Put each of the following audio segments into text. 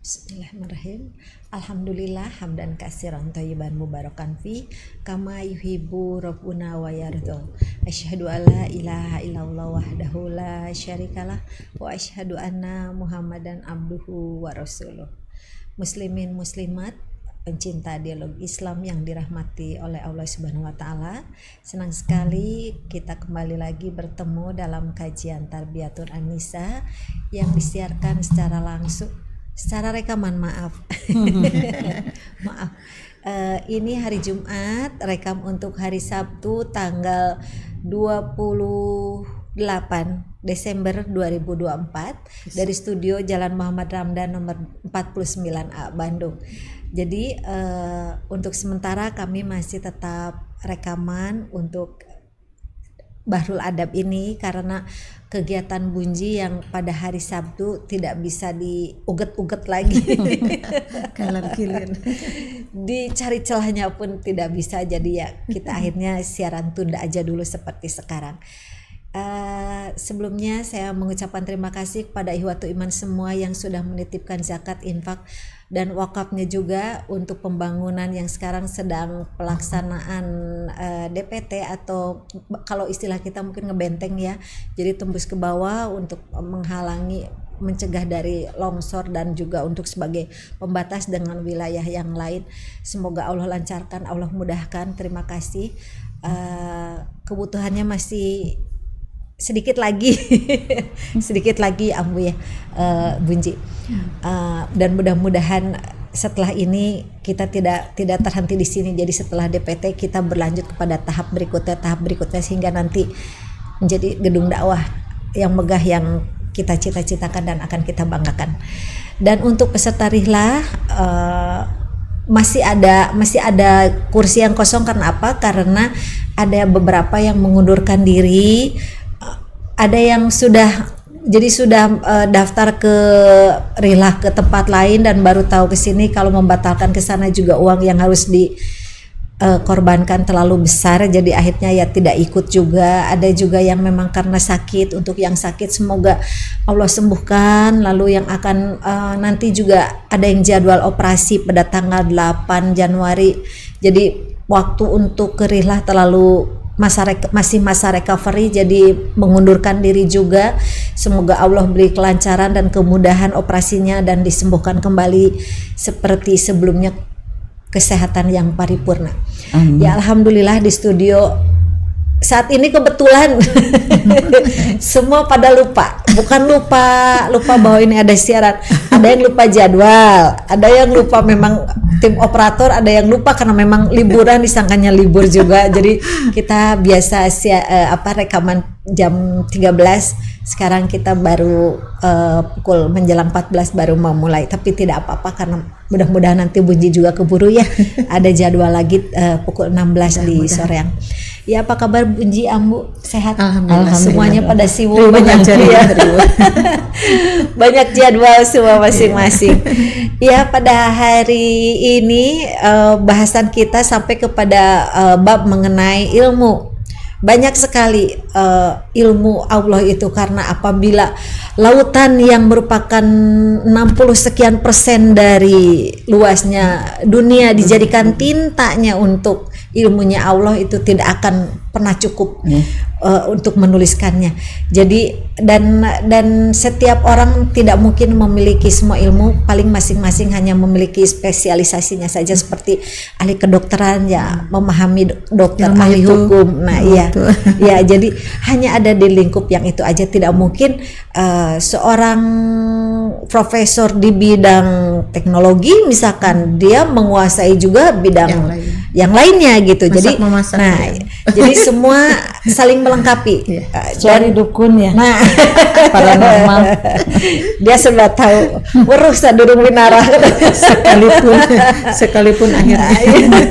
Bismillahirrahmanirrahim. Alhamdulillah hamdan katsiran thayyiban mubarakan fi kama yuhibbu rabbuna wa yardha. Asyhadu an la ilaha illallah wahdahu la syarikalah wa asyhadu anna Muhammadan abduhu wa rasuluh. Muslimin muslimat, pencinta dialog Islam yang dirahmati oleh Allah Subhanahu wa taala. Senang sekali kita kembali lagi bertemu dalam kajian Tarbiyatun An-Nisa yang disiarkan secara langsung, secara rekaman, maaf. Maaf. Ini hari Jumat, rekam untuk hari Sabtu tanggal 28 Desember 2024 dari studio Jalan Muhammad Ramdan nomor 49A Bandung. Jadi untuk sementara kami masih tetap rekaman untuk Bahrul Adab ini karena kegiatan Bunji yang pada hari Sabtu tidak bisa diuget-uget lagi. Kalan-kilin. Dicari celahnya pun tidak bisa, jadi ya kita akhirnya siaran tunda aja dulu seperti sekarang. Sebelumnya saya mengucapkan terima kasih kepada Ihwatu Iman semua yang sudah menitipkan zakat, infak dan wakafnya juga untuk pembangunan yang sekarang sedang pelaksanaan DPT atau kalau istilah kita mungkin ngebenteng ya, jadi tembus ke bawah untuk menghalangi, mencegah dari longsor dan juga untuk sebagai pembatas dengan wilayah yang lain. Semoga Allah lancarkan, Allah mudahkan. Terima kasih. Kebutuhannya masih sedikit lagi sedikit lagi Ambu ya, Bunji, dan mudah-mudahan setelah ini kita tidak terhenti di sini. Jadi setelah DPT kita berlanjut kepada tahap berikutnya sehingga nanti menjadi gedung dakwah yang megah yang kita cita-citakan dan akan kita banggakan. Dan untuk peserta rihlah masih ada kursi yang kosong. Karena apa? Karena ada beberapa yang mengundurkan diri. Ada yang sudah daftar ke rihlah ke tempat lain dan baru tahu ke sini. Kalau membatalkan ke sana juga uang yang harus dikorbankan terlalu besar, jadi akhirnya ya tidak ikut juga. Ada juga yang memang karena sakit. Untuk yang sakit semoga Allah sembuhkan. Lalu yang akan nanti juga ada yang jadwal operasi pada tanggal 8 Januari. Jadi waktu untuk ke rihlah terlalu masih masa recovery, jadi mengundurkan diri juga. Semoga Allah beri kelancaran dan kemudahan operasinya dan disembuhkan kembali seperti sebelumnya, kesehatan yang paripurna. Ya alhamdulillah di studio saat ini kebetulan semua pada lupa, bukan lupa bahwa ini ada siaran, ada yang lupa jadwal, ada yang lupa memang tim operator, ada yang lupa karena memang liburan, disangkanya libur juga. Jadi kita biasa rekaman jam 13, sekarang kita baru pukul menjelang 14 baru mau mulai. Tapi tidak apa-apa karena mudah-mudahan nanti Bunji juga keburu ya. Ada jadwal lagi pukul 16 di soreang. Ya, apa kabar Bunji, Ambu? Sehat? Alhamdulillah. Semuanya pada sibuk, banyak ya. Banyak jadwal semua masing-masing. Ya, pada hari ini bahasan kita sampai kepada bab mengenai ilmu. Banyak sekali ilmu Allah itu, karena apabila lautan yang merupakan 60% dari luasnya dunia dijadikan tintanya untuk ilmunya Allah, itu tidak akan pernah cukup untuk menuliskannya. Jadi dan setiap orang tidak mungkin memiliki semua ilmu, paling masing-masing hanya memiliki spesialisasinya saja, seperti ahli kedokteran ya memahami dokter, ahli hukum. Nah iya ya, jadi hanya ada di lingkup yang itu aja. Tidak mungkin seorang profesor di bidang teknologi misalkan dia menguasai juga bidang yang lainnya gitu. Jadi jadi semua saling melengkapi. Cari dukun ya. Nah, paranormal. Dia sudah tahu. Weruh sadurung winarah sekalipun akhirnya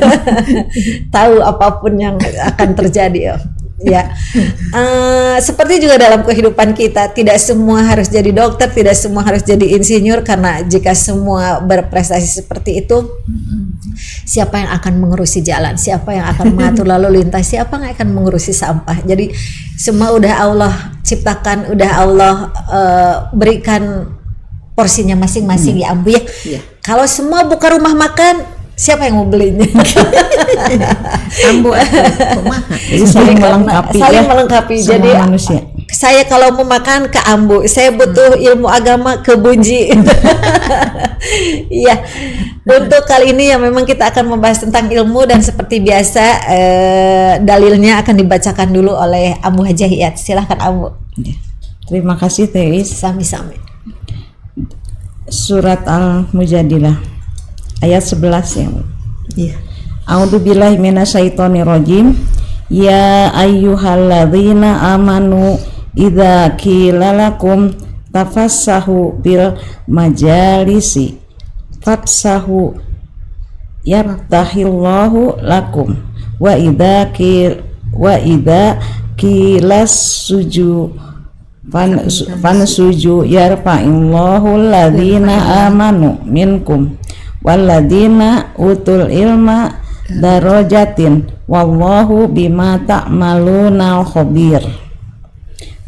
tahu apapun yang akan terjadi. Ya, seperti juga dalam kehidupan kita, tidak semua harus jadi dokter, tidak semua harus jadi insinyur, karena jika semua berprestasi seperti itu, siapa yang akan mengurusi jalan, siapa yang akan mengatur lalu lintas, siapa yang akan mengurusi sampah. Jadi semua udah Allah ciptakan, udah Allah berikan porsinya masing-masing ya Ambu ya. Iya. Kalau semua buka rumah makan, siapa yang mau belinya? Ambu jadi saling melengkapi saling ya, melengkapi. semua Jadi manusia. saya kalau mau makan ke Ambu, saya butuh ilmu agama ke Bunji. Iya. Untuk kali ini ya memang kita akan membahas tentang ilmu, dan seperti biasa dalilnya akan dibacakan dulu oleh Ambu Hajah Hiyat. Silahkan Ambu. Terima kasih Teis. Sami-sami. Surat Al-Mujadilah ayat 11 ya. Iya. A'udzubillahi minasyaitonirrajim. Ya ayyuhalladzina amanu idza qila lakum tafassahu bil majalisi fafsahu yaftahillahu lakum wa idza qilas suju fansuju yarfa'illahu alladzina amanu minkum walladzina utul ilma darajatin wallahu bima ta'maluna khabir.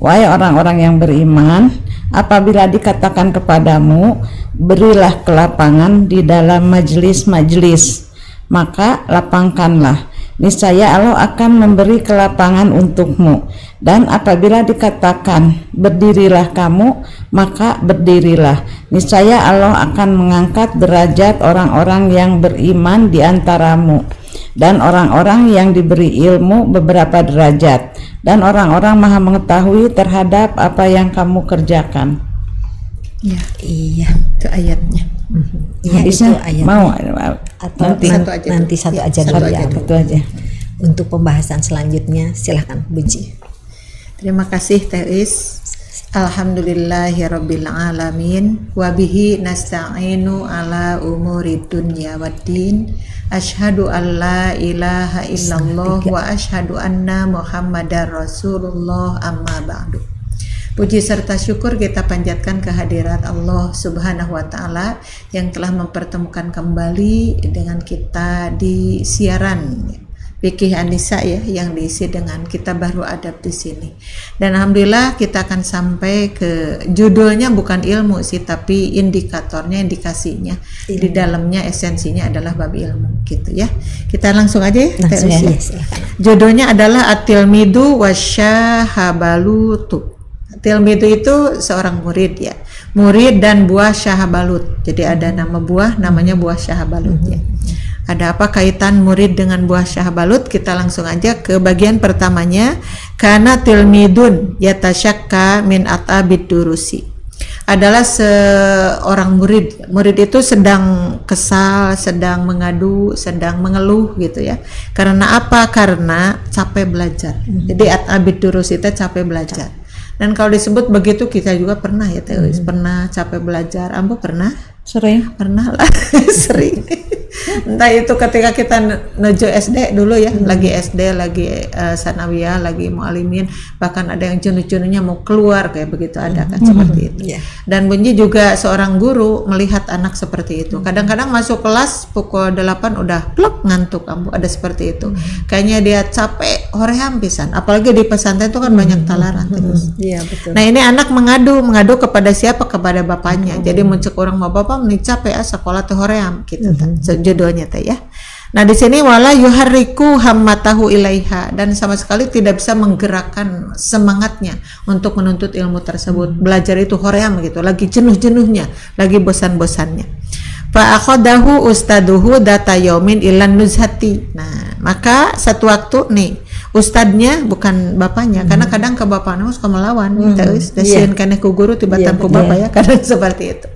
Wahai orang-orang yang beriman, apabila dikatakan kepadamu berilah kelapangan di dalam majelis-majelis, maka lapangkanlah, niscaya Allah akan memberi kelapangan untukmu. Dan apabila dikatakan berdirilah kamu, maka berdirilah, niscaya Allah akan mengangkat derajat orang-orang yang beriman di antaramu, dan orang-orang yang diberi ilmu beberapa derajat, dan orang-orang maha mengetahui terhadap apa yang kamu kerjakan. Ya, iya, itu ayatnya. Iya, itu ayat. Mau atau nanti satu aja dulu ya. Itu aja. Untuk pembahasan selanjutnya silahkan Bunji. Terima kasih Teis. Alhamdulillahirabbil alamin wa bihi nasta'inu ala umuri dunya waddin. Asyhadu an la ilaha illallah wa asyhadu anna Muhammadar Rasulullah, amma ba'du. Puji serta syukur kita panjatkan kehadirat Allah Subhanahu wa taala yang telah mempertemukan kembali dengan kita di siaran Fikih An-Nisa ya, yang diisi dengan kitab baru adab di sini. Dan alhamdulillah kita akan sampai ke judulnya, bukan ilmu sih, tapi indikatornya, indikasinya. Di dalamnya esensinya adalah bab ilmu gitu ya. Kita langsung aja ya. Langsung ya, judulnya adalah At-Tilmidu Wasyahabalutu. Tilmidu itu seorang murid ya. Murid dan buah syahabalut. Jadi ada nama buah, namanya buah syahabalut ya. Ada apa kaitan murid dengan buah syahabalut? Kita langsung aja ke bagian pertamanya. Kana tilmidun yatasyakka min atabid durusi. Adalah seorang murid. Murid itu sedang kesal, sedang mengadu, sedang mengeluh gitu ya. Karena apa? Karena capek belajar. Jadi atabid durusi itu capek belajar. Dan kalau disebut begitu kita juga pernah ya Teis, pernah capek belajar. Ambo pernah? Sering. Pernah lah. Sering. Entah itu ketika kita menuju SD dulu ya, lagi SD, lagi sanawiyah, lagi mualimin, bahkan ada yang jenuh-jenuhnya mau keluar kayak begitu, ada kan seperti itu. Dan Bunyi juga seorang guru melihat anak seperti itu. Kadang-kadang masuk kelas pukul 8 udah plek ngantuk, Ambu, ada seperti itu. Kayaknya dia capek, hoream pisan. Apalagi di pesantren itu kan banyak talaran terus. Iya, betul. Nah, ini anak mengadu kepada siapa? Kepada bapaknya. Jadi muncul orang mau bapak menik capek sekolah teh hoream gitu judulnya teh ya. Nah, di sini wala yuharriku hammatahu ilaiha, dan sama sekali tidak bisa menggerakkan semangatnya untuk menuntut ilmu tersebut. Belajar itu hoream gitu, lagi jenuh-jenuhnya, lagi bosan-bosannya. Fa akhadahu ustaduhu data yaumin ilan nuzhati. Nah, maka satu waktu nih ustadnya, bukan bapaknya, karena kadang ke bapaknya suka melawan terus dasian karena ku guru tiba-tiba ku bapak ya, kadang seperti itu.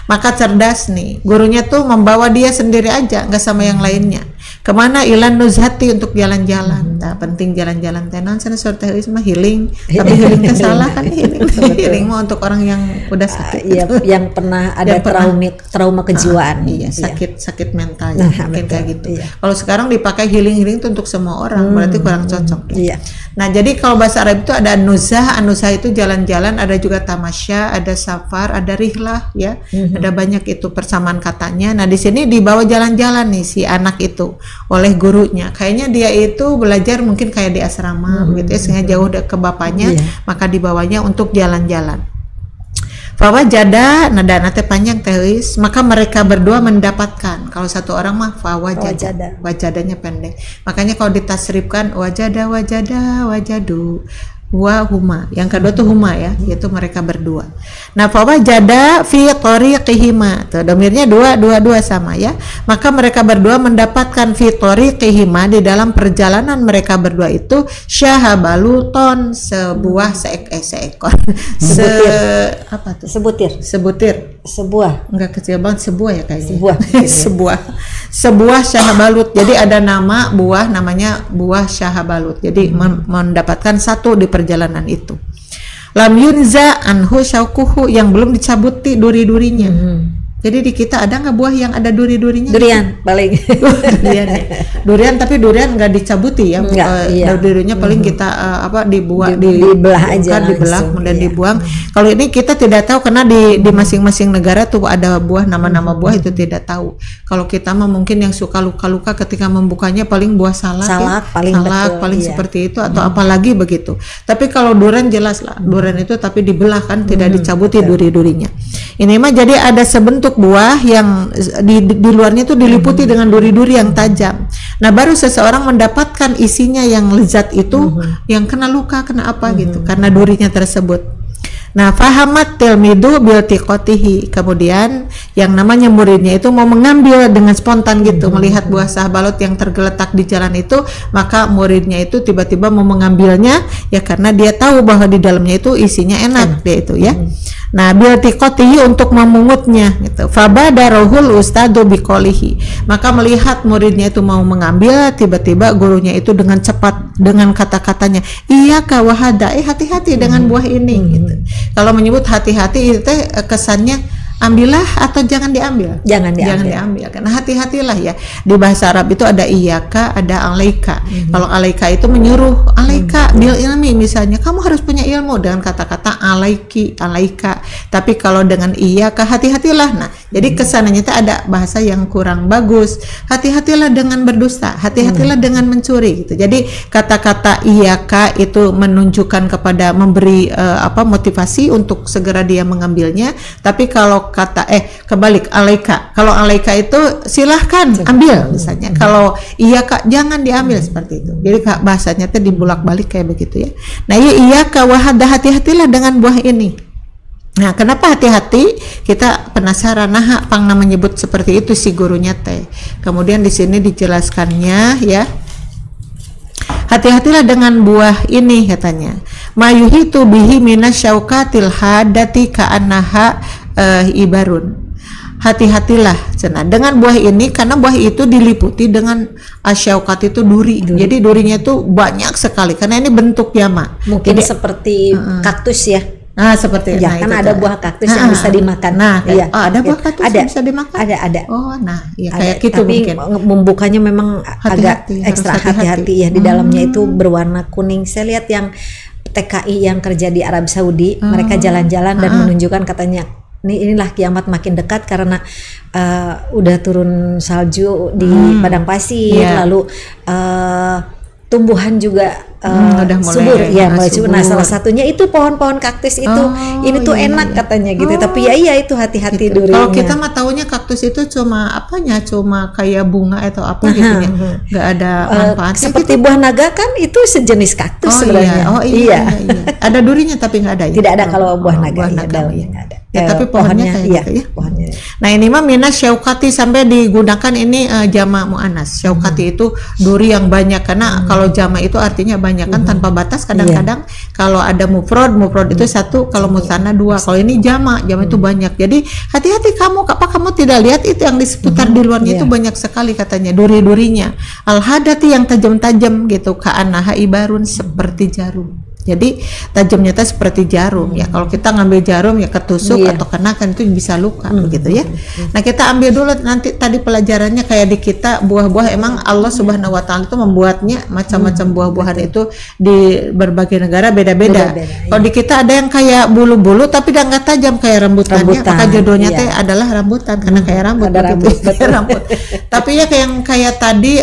Maka cerdas nih, gurunya tuh membawa dia sendiri aja, nggak sama yang lainnya. Kemana? Ilan nuzhati, untuk jalan-jalan. Nah, penting jalan-jalan tenan sana suatu mah healing, tapi healing itu salah kan healing. Healing mah untuk orang yang udah sakit. Iya, yang pernah ada trauma kejiwaan. Iya, sakit mental ya, mungkin kayak gitu. Iya. Kalau sekarang dipakai healing itu untuk semua orang, berarti kurang cocok. Ya. Iya. Nah, jadi kalau bahasa Arab itu ada nuzah itu jalan-jalan, ada juga tamasya, ada safar, ada rihlah ya. Ada banyak itu persamaan katanya. Nah, di sini dibawa jalan-jalan nih si anak itu oleh gurunya. Kayaknya dia itu belajar mungkin kayak di asrama begitu ya, sehingga jauh ke bapaknya, maka dibawanya untuk jalan-jalan. Fawajada nada nate panjang teis, maka mereka berdua mendapatkan. Kalau satu orang mah fawajada, wajadanya pendek. Makanya kalau ditasrifkan wajada wajadu wa huma. Yang kedua tuh huma ya, yaitu mereka berdua. Nah, fawajada fi tariqihima. Tuh domirnya dua sama ya. Maka mereka berdua mendapatkan fi tariqihima, di dalam perjalanan mereka berdua itu syahabaluton, sebuah seekor. Apa tuh? Sebutir. Sebuah. Enggak kecil banget, sebuah ya kayaknya. Sebuah syahabalut. Jadi ada nama buah, namanya buah syahabalut. Jadi mendapatkan satu di perjalanan itu. Lam yunza anhu syaukuhu, yang belum dicabuti duri-durinya. Jadi di kita ada nggak buah yang ada duri-durinya? Durian paling. Durian tapi durian nggak dicabuti ya. Duriannya paling kita dibelah aja, dibelah kemudian dibuang. Kalau ini kita tidak tahu karena di masing-masing negara tuh ada buah, nama-nama buah itu tidak tahu. Kalau kita mah mungkin yang suka luka-luka ketika membukanya paling buah salak paling seperti itu atau apalagi begitu. Tapi kalau durian jelas lah, durian itu tapi dibelah kan, tidak dicabuti duri-durinya. Ini mah jadi ada sebentuk buah yang di luarnya itu diliputi dengan duri-duri yang tajam. Nah, baru seseorang mendapatkan isinya yang lezat itu, yang kena luka, kena apa gitu, karena durinya tersebut. Nah, fahamat tilmidu biltiqotihi, kemudian yang namanya muridnya itu mau mengambil dengan spontan gitu, melihat buah sahabalot yang tergeletak di jalan itu, maka muridnya itu tiba-tiba mau mengambilnya ya karena dia tahu bahwa di dalamnya itu isinya enak dia itu ya. Nah, biltiqotihi untuk memungutnya gitu. Fabadarohul ustadu biqolihi, maka melihat muridnya itu mau mengambil, tiba-tiba gurunya itu dengan cepat dengan kata-katanya, iya kawahada, hati-hati dengan buah ini gitu. Kalau menyebut hati-hati itu kesannya ambillah atau jangan diambil. Jangan diambil. Karena hati-hatilah ya. Di bahasa Arab itu ada iyaka, ada alaika. Kalau alaika itu menyuruh, alaika bil ilmi, misalnya kamu harus punya ilmu dengan kata-kata alaiki, alaika. Tapi kalau dengan iyaka, hati-hatilah. Nah, jadi kesannya itu ada bahasa yang kurang bagus. Hati-hatilah dengan berdusta, hati-hatilah dengan mencuri gitu. Jadi kata-kata iyaka itu menunjukkan kepada memberi motivasi untuk segera dia mengambilnya. Tapi kalau kata kebalik alaika, kalau alaika itu silahkan ambil misalnya, kalau iya kak jangan diambil, seperti itu. Jadi kak bahasanya itu dibulak-balik kayak begitu ya. Nah iya kak wahada, hati-hatilah dengan buah ini. Nah, kenapa hati-hati? Kita penasaran. Nah, pang menyebut seperti itu si gurunya teh. Kemudian di sini dijelaskannya ya. Hati-hatilah dengan buah ini katanya. Mayuhitu bihi minasyaukatil hadati ka'annaha ibarun. Hati-hatilah cenah dengan buah ini, karena buah itu diliputi dengan asyaukat itu duri. Jadi durinya itu banyak sekali karena ini bentuk jama. Mungkin jadi, seperti kaktus ya. Nah, seperti ya, kan ada buah kaktus yang bisa dimakan. Nah, iya. Ada buah kaktus yang bisa dimakan. Ada. Oh, nah, ya kayak gitu tapi mungkin. Membukanya memang agak ekstra hati-hati ya. Di dalamnya itu berwarna kuning. Saya lihat yang TKI yang kerja di Arab Saudi, mereka jalan-jalan dan menunjukkan katanya inilah kiamat makin dekat karena udah turun salju di padang pasir, lalu tumbuhan juga udah mulai subur ya, subur. Nah, salah satunya itu pohon-pohon kaktus itu. Ini tuh enak katanya gitu. Tapi ya itu hati-hati gitu. durinya. Kalau kita mah taunya kaktus itu cuma apanya, cuma kayak bunga atau apa gitu ya. Nggak ada manfaatnya. Seperti buah naga kan itu sejenis kaktus sebenarnya. Iya. Ada durinya tapi nggak ada ya. Tidak ada kalau buah naga, daunnya nggak ada. Ya, tapi pohonnya kayak gitu ya. Pohonnya. Nah, ini mah minas syaukati, sampai digunakan ini jama muannas. Syaukati itu duri yang banyak, karena kalau jama itu artinya banyak kan, tanpa batas. Kadang-kadang kalau ada mufrad itu satu, kalau musanna dua. Kalau ini jama itu banyak. Jadi hati-hati kamu, apa kamu tidak lihat itu yang di seputar di luarnya itu banyak sekali katanya duri-durinya. Al-hadati yang tajam-tajam gitu, ka'annaha ibarun, seperti jarum. Jadi tajamnya itu seperti jarum ya. Kalau kita ngambil jarum ya ketusuk atau kena kan itu bisa luka begitu ya. Nah, kita ambil dulu nanti tadi pelajarannya kayak di kita buah-buah, emang Allah Subhanahu wa taala itu membuatnya macam-macam buah-buahan itu di berbagai negara beda-beda. Kalau di kita ada yang kayak bulu-bulu tapi dia nggak tajam kayak rambutannya, maka jodohnya teh adalah rambutan karena kayak rambut gitu. Rambut. Tapi ya kayak tadi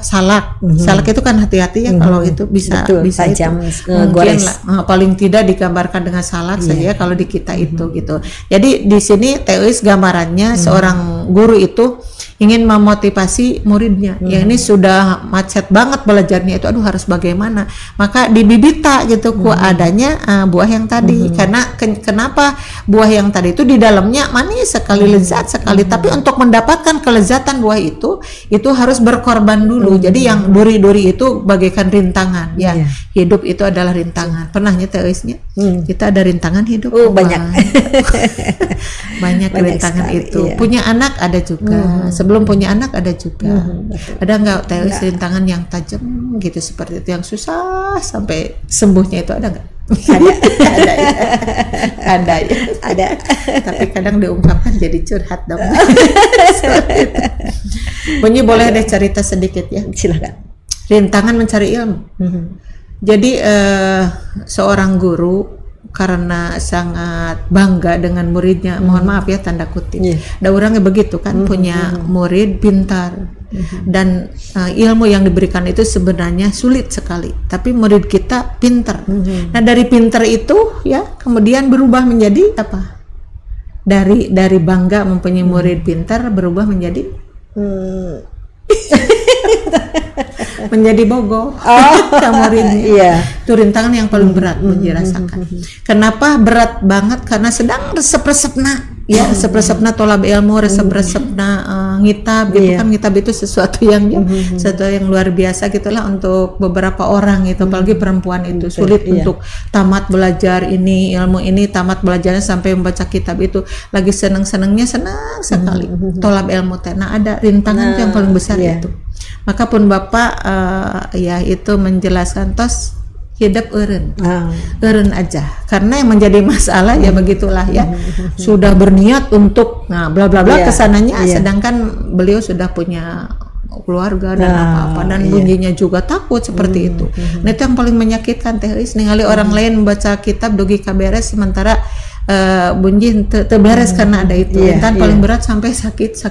salak. Salak itu kan hati-hati ya, kalau itu bisa tajam. mungkin gores. paling tidak digambarkan dengan salad saja kalau di kita itu gitu. Jadi di sini teoris gambarannya seorang guru itu ingin memotivasi muridnya. Yang ini sudah macet banget belajarnya itu, aduh harus bagaimana? Maka dibibita gitu adanya buah yang tadi. Karena kenapa buah yang tadi itu di dalamnya manis sekali, lezat sekali, tapi untuk mendapatkan kelezatan buah itu harus berkorban dulu. Jadi yang duri-duri itu bagaikan rintangan ya. Hidup itu adalah rintangan. Pernahnya teorisnya kita ada rintangan hidup. Banyak. banyak rintangan sekali, itu. Iya. Punya anak ada juga. Sebelum punya anak ada juga. Ada nggak teoris rintangan yang tajam gitu seperti itu, yang susah sampai sembuhnya itu ada nggak? Ada ya. Ada ya. Ada. Tapi kadang diungkapkan jadi curhat dong. Bunyi boleh deh cerita sedikit ya. Silakan. Rintangan mencari ilmu. Jadi seorang guru karena sangat bangga dengan muridnya, mohon maaf ya tanda kutip, ada orangnya begitu kan, punya murid pintar dan ilmu yang diberikan itu sebenarnya sulit sekali, tapi murid kita pintar. Nah dari pintar itu ya kemudian berubah menjadi apa? Dari bangga mempunyai murid pintar berubah menjadi menjadi bogoh muridnya. Itu rintangan yang paling berat dirasakan. Kenapa berat banget? Karena sedang resep-resepna ya, resep-resepna tolab ilmu, resep-resepna ngitab gitu kan. Ngitab itu sesuatu yang sesuatu yang luar biasa gitulah untuk beberapa orang itu, apalagi perempuan itu sulit untuk tamat belajar ini, ilmu ini, tamat belajarnya sampai membaca kitab itu. Lagi senang-senangnya senang sekali tolab ilmu teh. Nah ada rintangan yang paling besar itu. Maka pun Bapak ya itu menjelaskan tos hidup eureun aja, karena yang menjadi masalah ya begitulah ya, sudah berniat untuk bla bla bla kesananya, sedangkan beliau sudah punya keluarga dan apa-apa, dan bunyinya juga takut seperti itu. Nah itu yang paling menyakitkan teoris, ningali orang lain membaca kitab dugi kaberes sementara bunyi terberes karena ada itu. Rintangan paling berat sampai sakitnya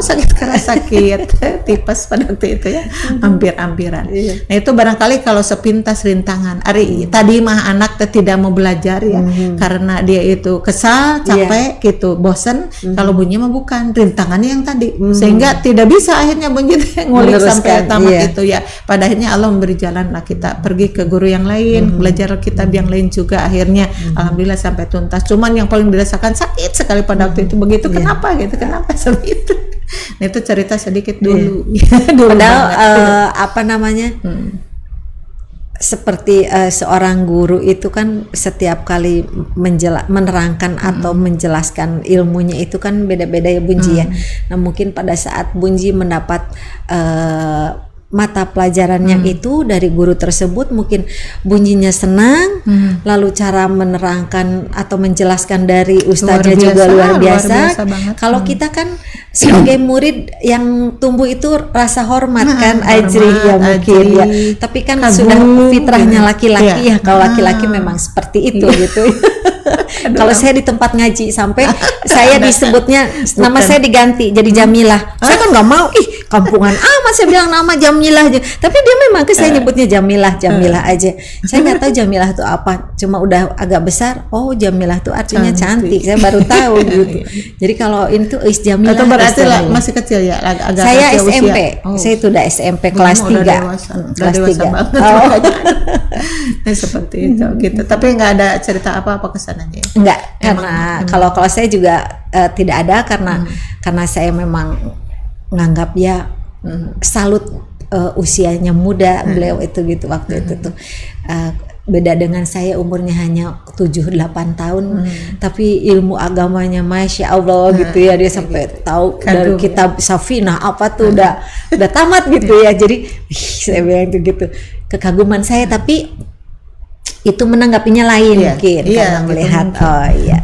sakit keras, sakit tipes pada waktu itu ya, hampir-hampiran. Nah itu barangkali kalau sepintas rintangan tadi mah anak tidak mau belajar ya, karena dia itu kesal, capek gitu, bosen. Kalau bunyi mah bukan, rintangannya yang tadi, sehingga tidak bisa akhirnya bunyi ngulik sampai tamat itu ya. Pada akhirnya Allah memberi jalan lah, kita pergi ke guru yang lain, belajar kitab yang lain juga, akhirnya alhamdulillah sampai tuntas. Cuman yang paling dirasakan sakit sekali pada waktu itu begitu. Kenapa gitu? Kenapa seperti itu? Nah itu cerita sedikit dulu. Padahal apa namanya? Seperti seorang guru itu kan setiap kali menerangkan atau menjelaskan ilmunya itu kan beda-beda ya Bunji ya. Nah mungkin pada saat Bunji mendapat mata pelajaran yang itu dari guru tersebut, mungkin bunyinya senang, lalu cara menerangkan atau menjelaskan dari ustaznya juga luar biasa. Kalau kita kan sebagai murid yang tumbuh itu rasa hormat kan, ajri ya mungkin ya, tapi kan sudah fitrahnya laki-laki ya, kalau laki-laki memang seperti itu gitu. Kalau saya di tempat ngaji sampai saya disebutnya nama saya diganti jadi Jamilah, saya kan nggak mau, kampungan amat saya bilang nama Jamilah aja, tapi dia memang saya nyebutnya Jamilah aja. Saya nggak tahu Jamilah itu apa, cuma udah agak besar, oh Jamilah itu artinya cantik, saya baru tahu gitu. Jadi kalau ini tuh Jamilah itu berarti masih kecil ya, agak saya SMP, saya itu udah SMP kelas 3, kelas 3. Nah, seperti itu gitu. Tapi nggak ada cerita apa-apa kesananya. Enggak, karena kalau saya juga tidak ada, karena saya memang nganggap ya salut usianya muda beliau itu gitu waktu itu tuh. Beda dengan saya, umurnya hanya 7-8 tahun, tapi ilmu agamanya Masya Allah gitu ya, dia sampai tahu dari kitab Safinah apa tuh udah tamat gitu ya. Jadi saya bilang itu gitu, kekaguman saya, tapi itu menanggapinya lain mungkin karena melihat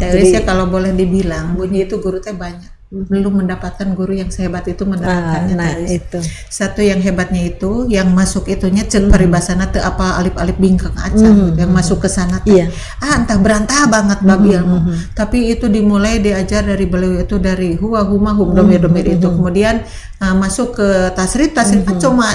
teorisnya kalau boleh dibilang bunyi itu guru teh banyak. belum mendapatkan guru yang sehebat itu menerangkannya. Nah, Teh. itu. Satu yang hebatnya itu yang masuk itunya cek paribasana teu apa alif-alif bingkang acan gitu, yang masuk ke sana teh. Iya. Entah berantah banget babi ilmu. Tapi itu dimulai diajar dari beliau itu dari huwa huma hum domir-domir itu. Kemudian masuk ke tasrif kan cuma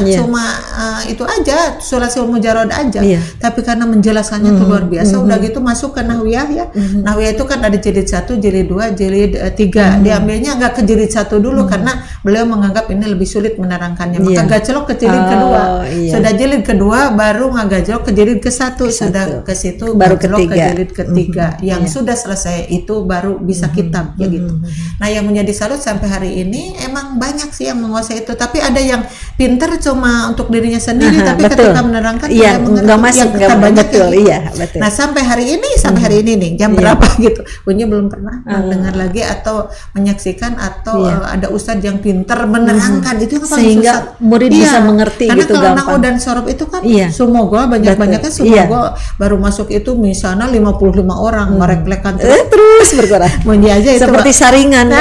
itu aja surat mujarrad aja. Tapi karena menjelaskannya itu luar biasa. Udah gitu masuk ke nahwiyah ya. Nahwiyah itu kan ada jilid 1, jilid 2, jilid 3. Diambilnya nggak ke jilid 1 dulu karena beliau menganggap ini lebih sulit menerangkannya. Maka gaclok ke jilid kedua. Sudah jilid kedua baru ngagaclok ke jilid ke-1. Sudah ke situ baru ke jilid ketiga. Yang sudah selesai itu baru bisa kitab ya gitu. Nah, yang menjadi salut sampai hari ini emang banyak sih yang menguasai itu. Tapi ada yang pinter cuma untuk dirinya sendiri, tapi ketika menerangkan dia mengerti yang kita banyak betul. Nah, sampai hari ini nih jam berapa gitu, Bunyi belum pernah mendengar lagi atau menyaksikan atau ada ustadz yang pintar menerangkan itu yang sehingga susah. murid bisa mengerti karena gitu kalau gampang. nahwu dan sorob itu kan semoga banyak-banyaknya semoga baru masuk itu misalnya 55 orang mereplekan terus berkurang Bunyi aja itu seperti saringan.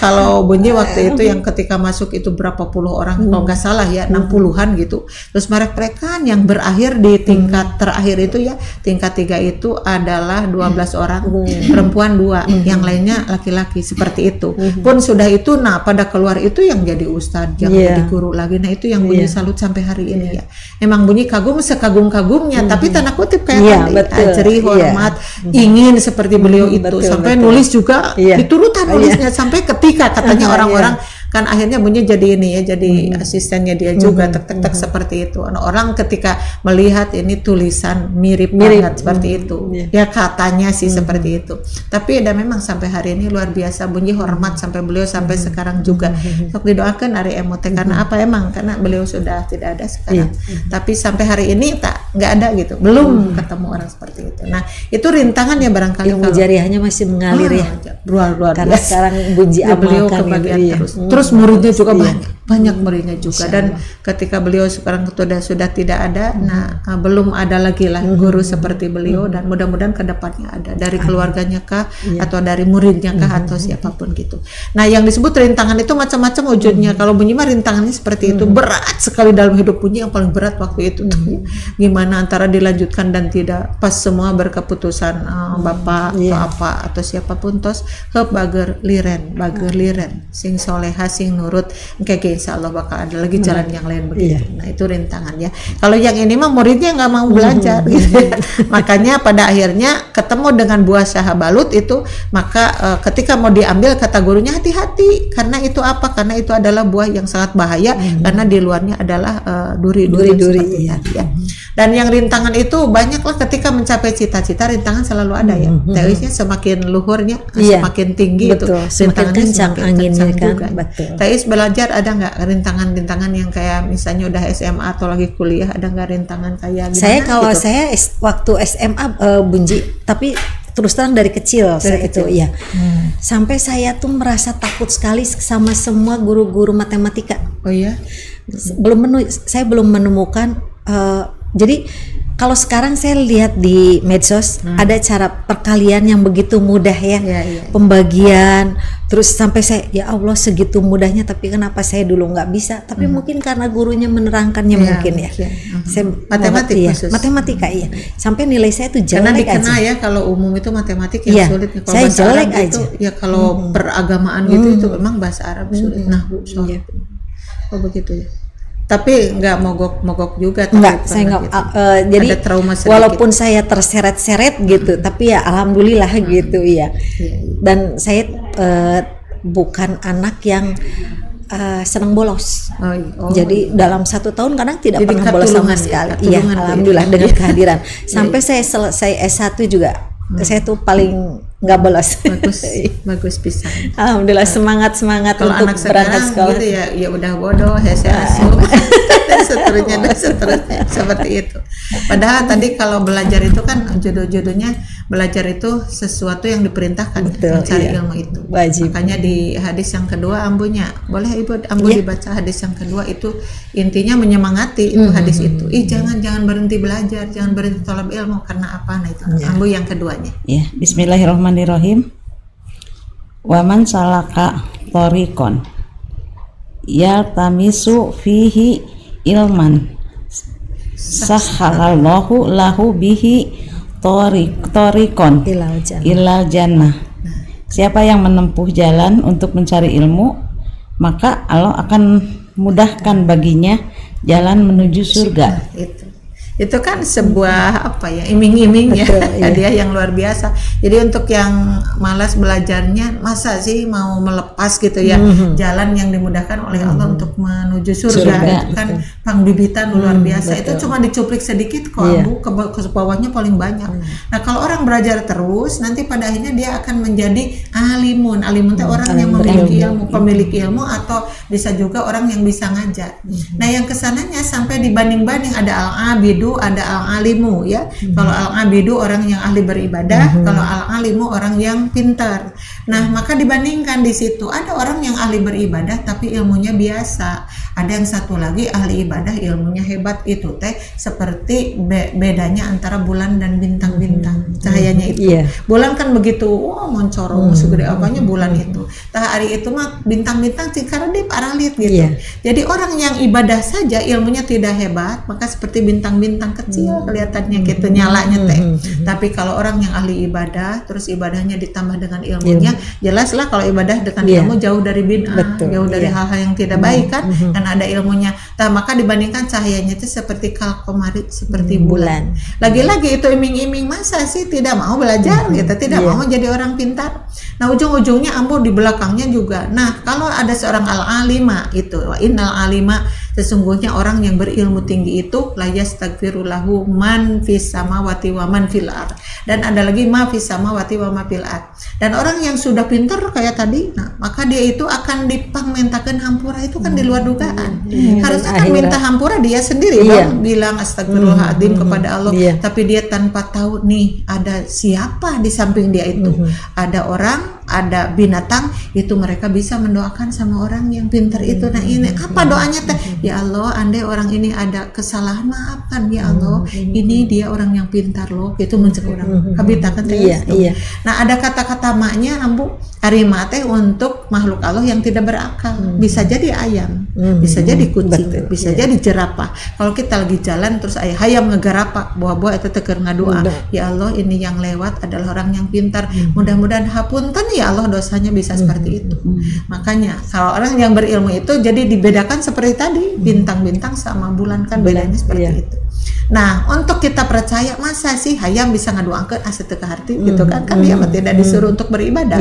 Kalau Bunyi waktu itu yang ketika masuk itu berapa puluh orang kalau nggak salah ya 60-an gitu, terus mereplekan yang berakhir di tingkat terakhir itu ya tingkat 3 itu adalah 12 orang, perempuan 2, yang lainnya laki-laki seperti itu. Pun sudah itu, nah pada keluar itu yang jadi ustadz, yang jadi guru lagi. Nah itu yang Bunyi salut sampai hari ini ya. Emang Bunyi kagum sekagum-kagumnya, tapi tanda kutip kayak ajri, hormat, ingin seperti beliau itu. Sampai nulis juga diturutan nulisnya sampai ketika katanya orang-orang kan akhirnya Bunyi jadi ini ya, jadi asistennya dia juga tek seperti itu. Orang ketika melihat ini tulisan mirip banget seperti itu ya katanya sih seperti itu. Tapi ada memang sampai hari ini luar biasa Bunyi hormat sampai beliau sampai sekarang juga. Sok didoakan Ari Emote karena apa emang karena beliau sudah tidak ada sekarang. Tapi sampai hari ini nggak ada gitu, belum ketemu orang seperti itu. Nah itu rintangan ya barangkali ilmu jariahnya masih mengalir ya luar karena biasa. sekarang Bunyi beliau amalkan kebagian terus muridnya juga banyak muridnya juga. Dan ketika beliau sekarang sudah tidak ada, nah belum ada lagi lah guru seperti beliau, dan mudah-mudahan kedepannya ada dari keluarganya kah atau dari muridnya kah atau siapapun gitu. Nah yang disebut rintangan itu macam-macam wujudnya. Kalau Bunyi mah rintangannya seperti itu, berat sekali dalam hidup Bunyi. Yang paling berat waktu itu tuh gimana antara dilanjutkan dan tidak, pas semua berkeputusan bapak atau apa atau siapapun tos bager liren sing soleha sing nurut kayak insya Allah bakal ada lagi jalan yang lain begitu. Nah itu rintangan ya. Kalau yang ini mah muridnya nggak mau belajar gitu. Makanya pada akhirnya ketemu dengan buah sahabalut itu, maka ketika mau diambil kata gurunya hati-hati karena itu apa? Karena itu adalah buah yang sangat bahaya karena di luarnya adalah duri-duri seperti tadi ya. Dan yang rintangan itu banyaklah ketika mencapai cita-cita, rintangan selalu ada ya. Teisnya semakin luhurnya semakin tinggi itu semakin kencang anginnya kan. Teis belajar ada nggak rintangan-rintangan yang kayak misalnya udah SMA atau lagi kuliah, ada nggak rintangan kayak gimana? Saya kalau saya waktu SMA Bunyi, tapi terus terang dari kecil saya itu ya. Sampai saya tuh merasa takut sekali sama semua guru-guru matematika. Oh iya. Saya belum menemukan jadi kalau sekarang saya lihat di medsos ada cara perkalian yang begitu mudah ya, pembagian, terus sampai saya ya Allah segitu mudahnya, tapi kenapa saya dulu nggak bisa? Tapi mungkin karena gurunya menerangkannya mungkin ya. Saya matematika ya, sampai nilai saya tuh jelek aja. Karena ya kalau umum itu matematik yang sulit. Kalau saya bahasa jelek Arab aja. Itu, ya kalau peragamaan gitu itu memang bahasa Arab sulit. Oh begitu ya. Tapi nggak mogok juga. Enggak, saya nggak. Gitu. Jadi ada trauma sedikit. Walaupun saya terseret-seret gitu, tapi ya alhamdulillah gitu ya. Dan saya bukan anak yang senang bolos. Jadi dalam 1 tahun kadang tidak pernah bolos sama sekali. Iya, alhamdulillah dengan kehadiran. Sampai saya selesai S1 juga, saya tuh paling nggak bolos. Bagus bisa. Alhamdulillah semangat kalau untuk anak berangkat sekolah. Gitu ya udah bodoh, hasil dan seterusnya seperti itu. Padahal tadi kalau belajar itu kan jodoh-jodohnya belajar itu sesuatu yang diperintahkan, mencari ilmu itu. Wajib. Makanya di hadis yang kedua ambunya, boleh Ibu ambu dibaca hadis yang kedua itu intinya menyemangati itu hadis itu. Jangan berhenti belajar, jangan berhenti tolab ilmu karena apa? Nah itu ambu yang keduanya. Bismillahirrahmanirrahim. Waman salaka thoriqon yaltamisu fihi ilman sahhalallahu lahu bihi thoriqon ilal jannah. Siapa yang menempuh jalan untuk mencari ilmu, maka Allah akan mudahkan baginya jalan menuju surga. Itu kan sebuah apa ya, iming-iming ya, hadiah yang luar biasa. Jadi untuk yang malas belajarnya, masa sih mau melepas gitu ya jalan yang dimudahkan oleh Allah untuk menuju surga. Itu kan pangbibitan luar biasa. Itu cuma dicuplik sedikit kok, Bu, ke bawahnya paling banyak. Nah kalau orang belajar terus, nanti pada akhirnya dia akan menjadi alimun. Alimun itu orang yang memiliki ilmu, pemilik ilmu, atau bisa juga orang yang bisa ngajar. Nah yang kesananya sampai dibanding-banding, ada al-abidu, ada al-alimu ya. Kalau al-abidu orang yang ahli beribadah, kalau al-alimu orang yang pintar. Nah, maka dibandingkan di situ, ada orang yang ahli beribadah tapi ilmunya biasa. Ada yang satu lagi ahli ibadah ilmunya hebat. Itu teh seperti bedanya antara bulan dan bintang-bintang. Cahayanya itu. Bulan kan begitu, wah mencorong segede apanya bulan itu. Tah hari itu mah bintang-bintang karena dia paralit gitu. Jadi orang yang ibadah saja ilmunya tidak hebat, maka seperti bintang-bintang kecil kelihatannya gitu nyalanya teh. Tapi kalau orang yang ahli ibadah terus ibadahnya ditambah dengan ilmunya, jelaslah kalau ibadah dengan ilmu jauh dari bid'ah, jauh dari hal-hal yang tidak baik kan, karena ada ilmunya. Nah, maka dibandingkan cahayanya itu seperti kalkomari, seperti bulan. Lagi-lagi itu iming-iming, masa sih tidak mau belajar gitu, tidak mau jadi orang pintar. Nah, ujung-ujungnya ambo di belakangnya juga. Nah, kalau ada seorang al-alima itu, wa innal alima, sesungguhnya orang yang berilmu tinggi itu la yastaghfirulahu man fis samawati wa man fil ard. Dan ada lagi ma fis samawati wa ma fil ard. Dan orang yang sudah pintar kayak tadi, nah, maka dia itu akan dipangmentakeun hampura, itu kan di luar dugaan. Harusnya kan minta hampura dia sendiri dong, bilang astagfirullahaladzim kepada Allah, tapi dia tanpa tahu nih ada siapa di samping dia itu. Ada orang, ada binatang, itu mereka bisa mendoakan sama orang yang pintar itu. Nah ini apa doanya teh? Ya Allah, andai orang ini ada kesalahan, maafkan ya Allah, ini dia orang yang pintar loh, itu mencek orang habitakan teh. Nah ada kata-kata maknya ambu arima teh untuk makhluk Allah yang tidak berakal. Bisa jadi ayam, bisa jadi kucing, bisa jadi jerapah. Kalau kita lagi jalan terus hayam ngegarapak, buah-buah itu teker ngadoa, ya Allah ini yang lewat adalah orang yang pintar, mudah-mudahan hapunten ya Allah dosanya, bisa seperti itu. Makanya kalau orang yang berilmu itu jadi dibedakan seperti tadi, bintang-bintang sama bulan kan bedanya seperti itu. Nah untuk kita percaya, masa sih hayam bisa ngadoakeun asa teu kaharti gitu kan, kan dia tidak disuruh untuk beribadah.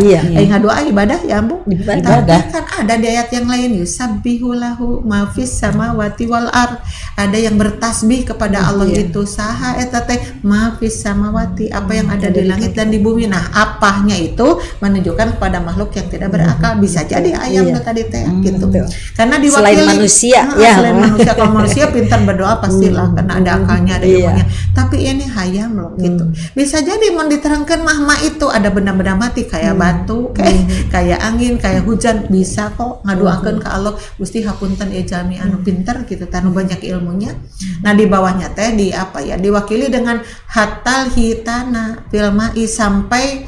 Ngadoa ibadah ya Bu. Tapi kan ada di ayat yang lain, yusabbihu lahu ma fis samawati wal ard. Ada yang bertasbih kepada Allah itu saha eta teh ma fis samawati, apa yang ada di langit dan di bumi. Nah apahnya itu menunjukkan kepada makhluk yang tidak berakal. Bisa jadi ayam tadi teh gitu. Karena diwakili selain manusia selain manusia. Kalau manusia pintar berdoa pastilah karena ada akalnya, ada ilmunya. Tapi ini hayam loh gitu. Bisa jadi mau diterangkan mahma itu ada benda-benda mati kayak batu, kayak angin, kayak hujan, bisa kok ngadoakeun ke Allah, Gusti hapunten jami anu pintar gitu, anu banyak ilmunya. Nah di bawahnya teh di apa ya, diwakili dengan hatal hitana filmai, sampai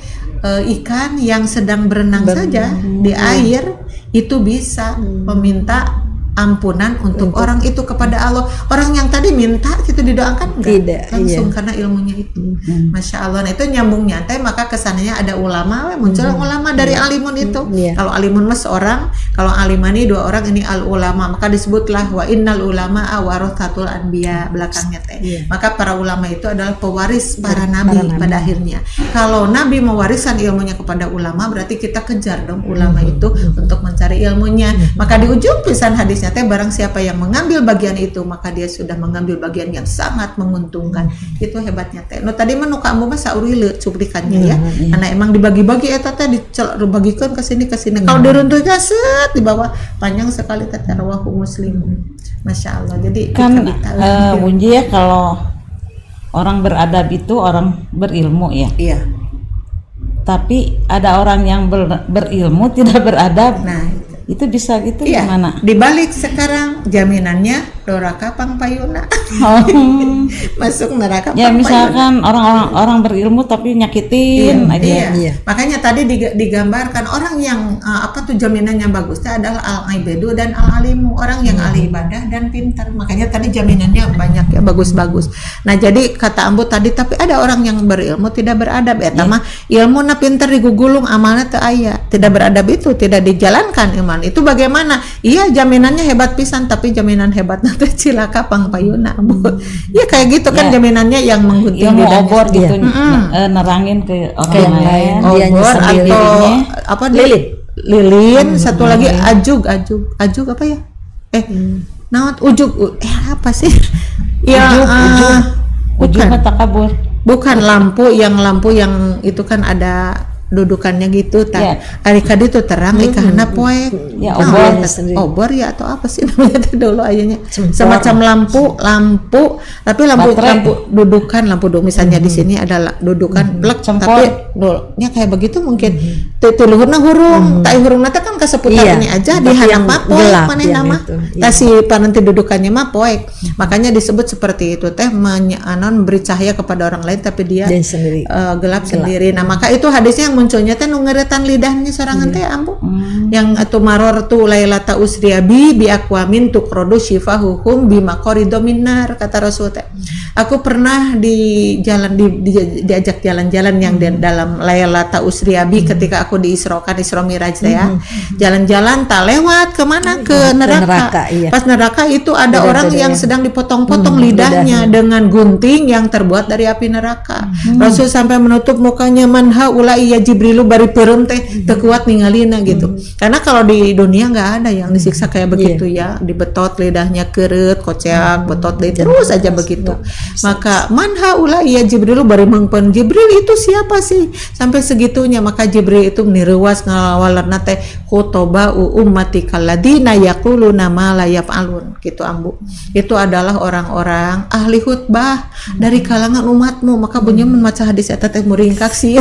ikan yang sedang berenang saja di air itu bisa meminta ampunan untuk orang itu kepada Allah. Orang yang tadi minta gitu didoakan enggak? Langsung karena ilmunya itu. Masya Allah. Nah itu nyambung nyantai, maka kesannya ada ulama, muncul ulama dari alimun itu. Kalau alimun mas seorang, kalau alimani dua orang, ini al ulama, maka disebutlah wa innal ulama warathatul anbiya belakangnya teh. Maka para ulama itu adalah pewaris para nabi pada akhirnya. Kalau nabi mewariskan ilmunya kepada ulama, berarti kita kejar dong ulama itu untuk mencari ilmunya. Maka di ujung pisan hadis teh barang siapa yang mengambil bagian itu, maka dia sudah mengambil bagian yang sangat menguntungkan. Itu hebatnya teh. No tadi mah nu kamu mah saurile cuplikannya ya. Karena emang dibagi-bagi eta teh dibagikeun ke sini. Kalau diruntuhnya set di bawah panjang sekali teh rawahu Muslim. Masya Allah. Jadi kan Bunji ya, kalau orang beradab itu orang berilmu ya. Iya. Tapi ada orang yang berilmu tidak beradab. Nah, itu bisa gitu gimana? Dibalik sekarang jaminannya doraka pangpayuna. Oh. Masuk neraka Ya pangpayuna. misalkan orang berilmu tapi nyakitin aja. Iya. Makanya tadi digambarkan orang yang jaminannya bagusnya adalah al-ibedu dan al-alimu, orang yang ahli ibadah dan pintar. Makanya tadi jaminannya banyak ya, bagus-bagus. Nah, jadi kata Ambu tadi, tapi ada orang yang berilmu tidak beradab ya, mah ilmu na pintar digugulung, amalnya teu aya. Tidak beradab itu tidak dijalankan iman. Itu bagaimana? Iya, jaminannya hebat pisan, tapi jaminan hebatnya teh cilaka pangpayuna, Ambu. Ya kayak gitu kan jaminannya yang menggunting Ilmu lidahnya obor sendiri. gitu, nerangin ke orang yang lain. Dianya Obor sendiri. atau apa lilin, satu lagi ajug apa ya? Naon ujug apa sih? Ya, ujug takabur. bukan lampu yang itu kan ada dudukannya gitu Ya. ari kadi itu terang ikahna poek Ya, obor ya atau apa sih namanya teh dulu ayahnya semacam lampu tapi lampu dudukan misalnya di sini ada dudukan plek tapi dulunya kayak begitu mungkin teu luhurna hurung tai hurungna teh kan ka seputar ini aja di handap poek maneh nama tah si pananti dudukannya mah poek makanya disebut seperti itu teh beri cahaya kepada orang lain tapi dia gelap sendiri. Nah maka itu hadisnya yang munculnya teh nu ngeretan lidahnya sorangan teh Ambu yang atu maror tu lailata usriabi bi aqwamin tuqradu shifahuhum bi maqarido minnar kata Rasul teh. Aku pernah diajak jalan-jalan yang dalam lailata usriabi ketika aku diisrokan Isra Miraj teh ya. Jalan-jalan tak lewat kemana ke neraka. Pas neraka itu ada orang yang sedang dipotong-potong lidahnya dengan gunting yang terbuat dari api neraka. Rasul sampai menutup mukanya manha ulai ya Jibrilu bari peureum teh teu kuat ningalina gitu. Karena kalau di dunia nggak ada yang disiksa kayak begitu ya, dibetot lidahnya keureut, koceak, betot deui terus aja begitu. Maka manha ulai ya Jibrilu bari mengpen Jibril itu siapa sih? Sampai segitunya maka Jibril itu meniruas ngalawalerna teh khutoba ummatikal ladina yaquluna ma la yaf'alun gitu Ambu. Itu adalah orang-orang ahli khutbah dari kalangan umatmu. Maka bunyi membaca hadis eta teh muringkak sih.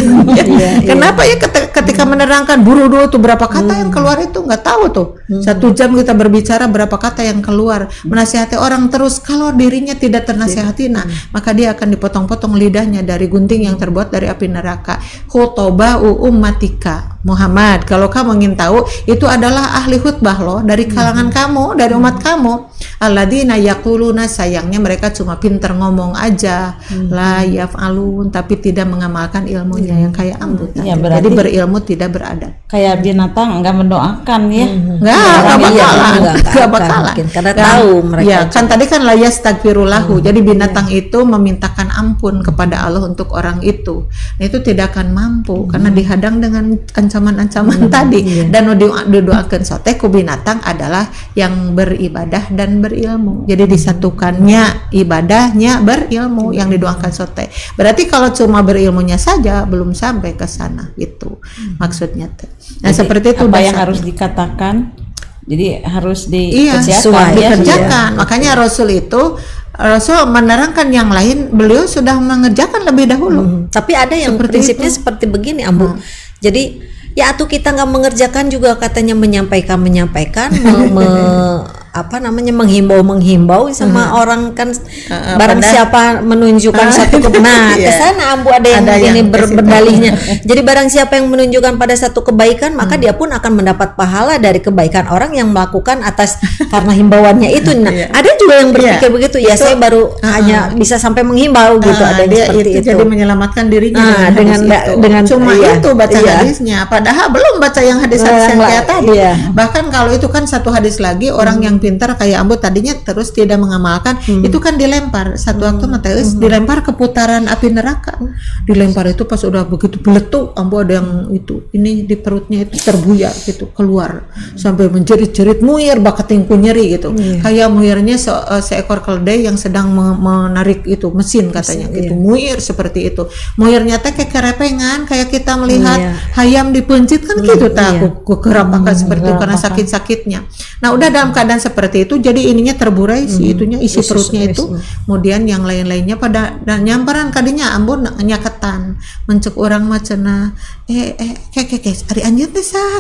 Kenapa ya ketika menerangkan buru dulu tuh berapa kata yang keluar itu nggak tahu tuh. 1 jam kita berbicara berapa kata yang keluar. Menasihati orang terus kalau dirinya tidak ternasihati maka dia akan dipotong-potong lidahnya dari gunting yang terbuat dari api neraka. Khutoba'u ummatika Muhammad, kalau kamu ingin tahu itu adalah ahli khutbah loh dari kalangan kamu, dari umat kamu. Alladzina yaquluna, sayangnya mereka cuma pinter ngomong aja, la yaf'alun, tapi tidak mengamalkan ilmunya yang kayak Ambu. Jadi berilmu tidak beradab. Kayak binatang enggak mendoakan ya. Enggak bakalan. Karena tahu mereka. Ya, kan tadi kan la yastaghfirulahu. Jadi binatang itu memintakan ampun kepada Allah untuk orang itu. Nah, itu tidak akan mampu karena dihadang dengan ancaman-ancaman tadi. Dan didoakan sote ku binatang adalah yang beribadah dan berilmu. Jadi disatukannya ibadahnya berilmu yang didoakan sote. Berarti kalau cuma berilmunya saja belum sampai ke sana gitu. Maksudnya teh. Nah, jadi, seperti itu apa yang harus dikatakan. Jadi harus dikerjakan. Makanya Rasul menerangkan yang lain, beliau sudah mengerjakan lebih dahulu. Tapi ada yang prinsipnya seperti begini Ambu. Jadi ya atau kita nggak mengerjakan juga katanya menyampaikan menghimbau sama orang kan barang siapa menunjukkan satu kesana Ambu ada yang ini berdalihnya. Jadi barang siapa yang menunjukkan pada satu kebaikan maka dia pun akan mendapat pahala dari kebaikan orang yang melakukan atas karena himbauannya itu. Nah ada juga yang berpikir begitu ya, saya baru hanya bisa sampai menghimbau gitu, ada yang seperti itu. Jadi menyelamatkan dirinya dengan cuma itu baca hadisnya, padahal belum baca yang hadis-hadis yang kayak tadi. Bahkan kalau itu kan satu hadis lagi, orang yang pintar kayak Ambu tadinya terus tidak mengamalkan, itu kan dilempar satu waktu Mateus dilempar ke putaran api neraka. Dilempar itu pas udah begitu beletuk, Ambu ada yang itu ini di perutnya itu terbuyak gitu keluar sampai menjerit-jerit muir bakat tingku nyeri gitu. Kayak muirnya seekor keledai yang sedang menarik itu mesin katanya gitu. Muir seperti itu. Muirnya teh kayak kerepengan kayak kita melihat hayam dipencit kan gitu tak kerapakan seperti itu karena sakit-sakitnya. Nah udah dalam keadaan seperti itu, jadi ininya terburai si itunya, isi perutnya itu. Kemudian yang lain-lainnya pada nyamperan kadinya ambon nyaketan mencek orang macena ari anjeun teh saha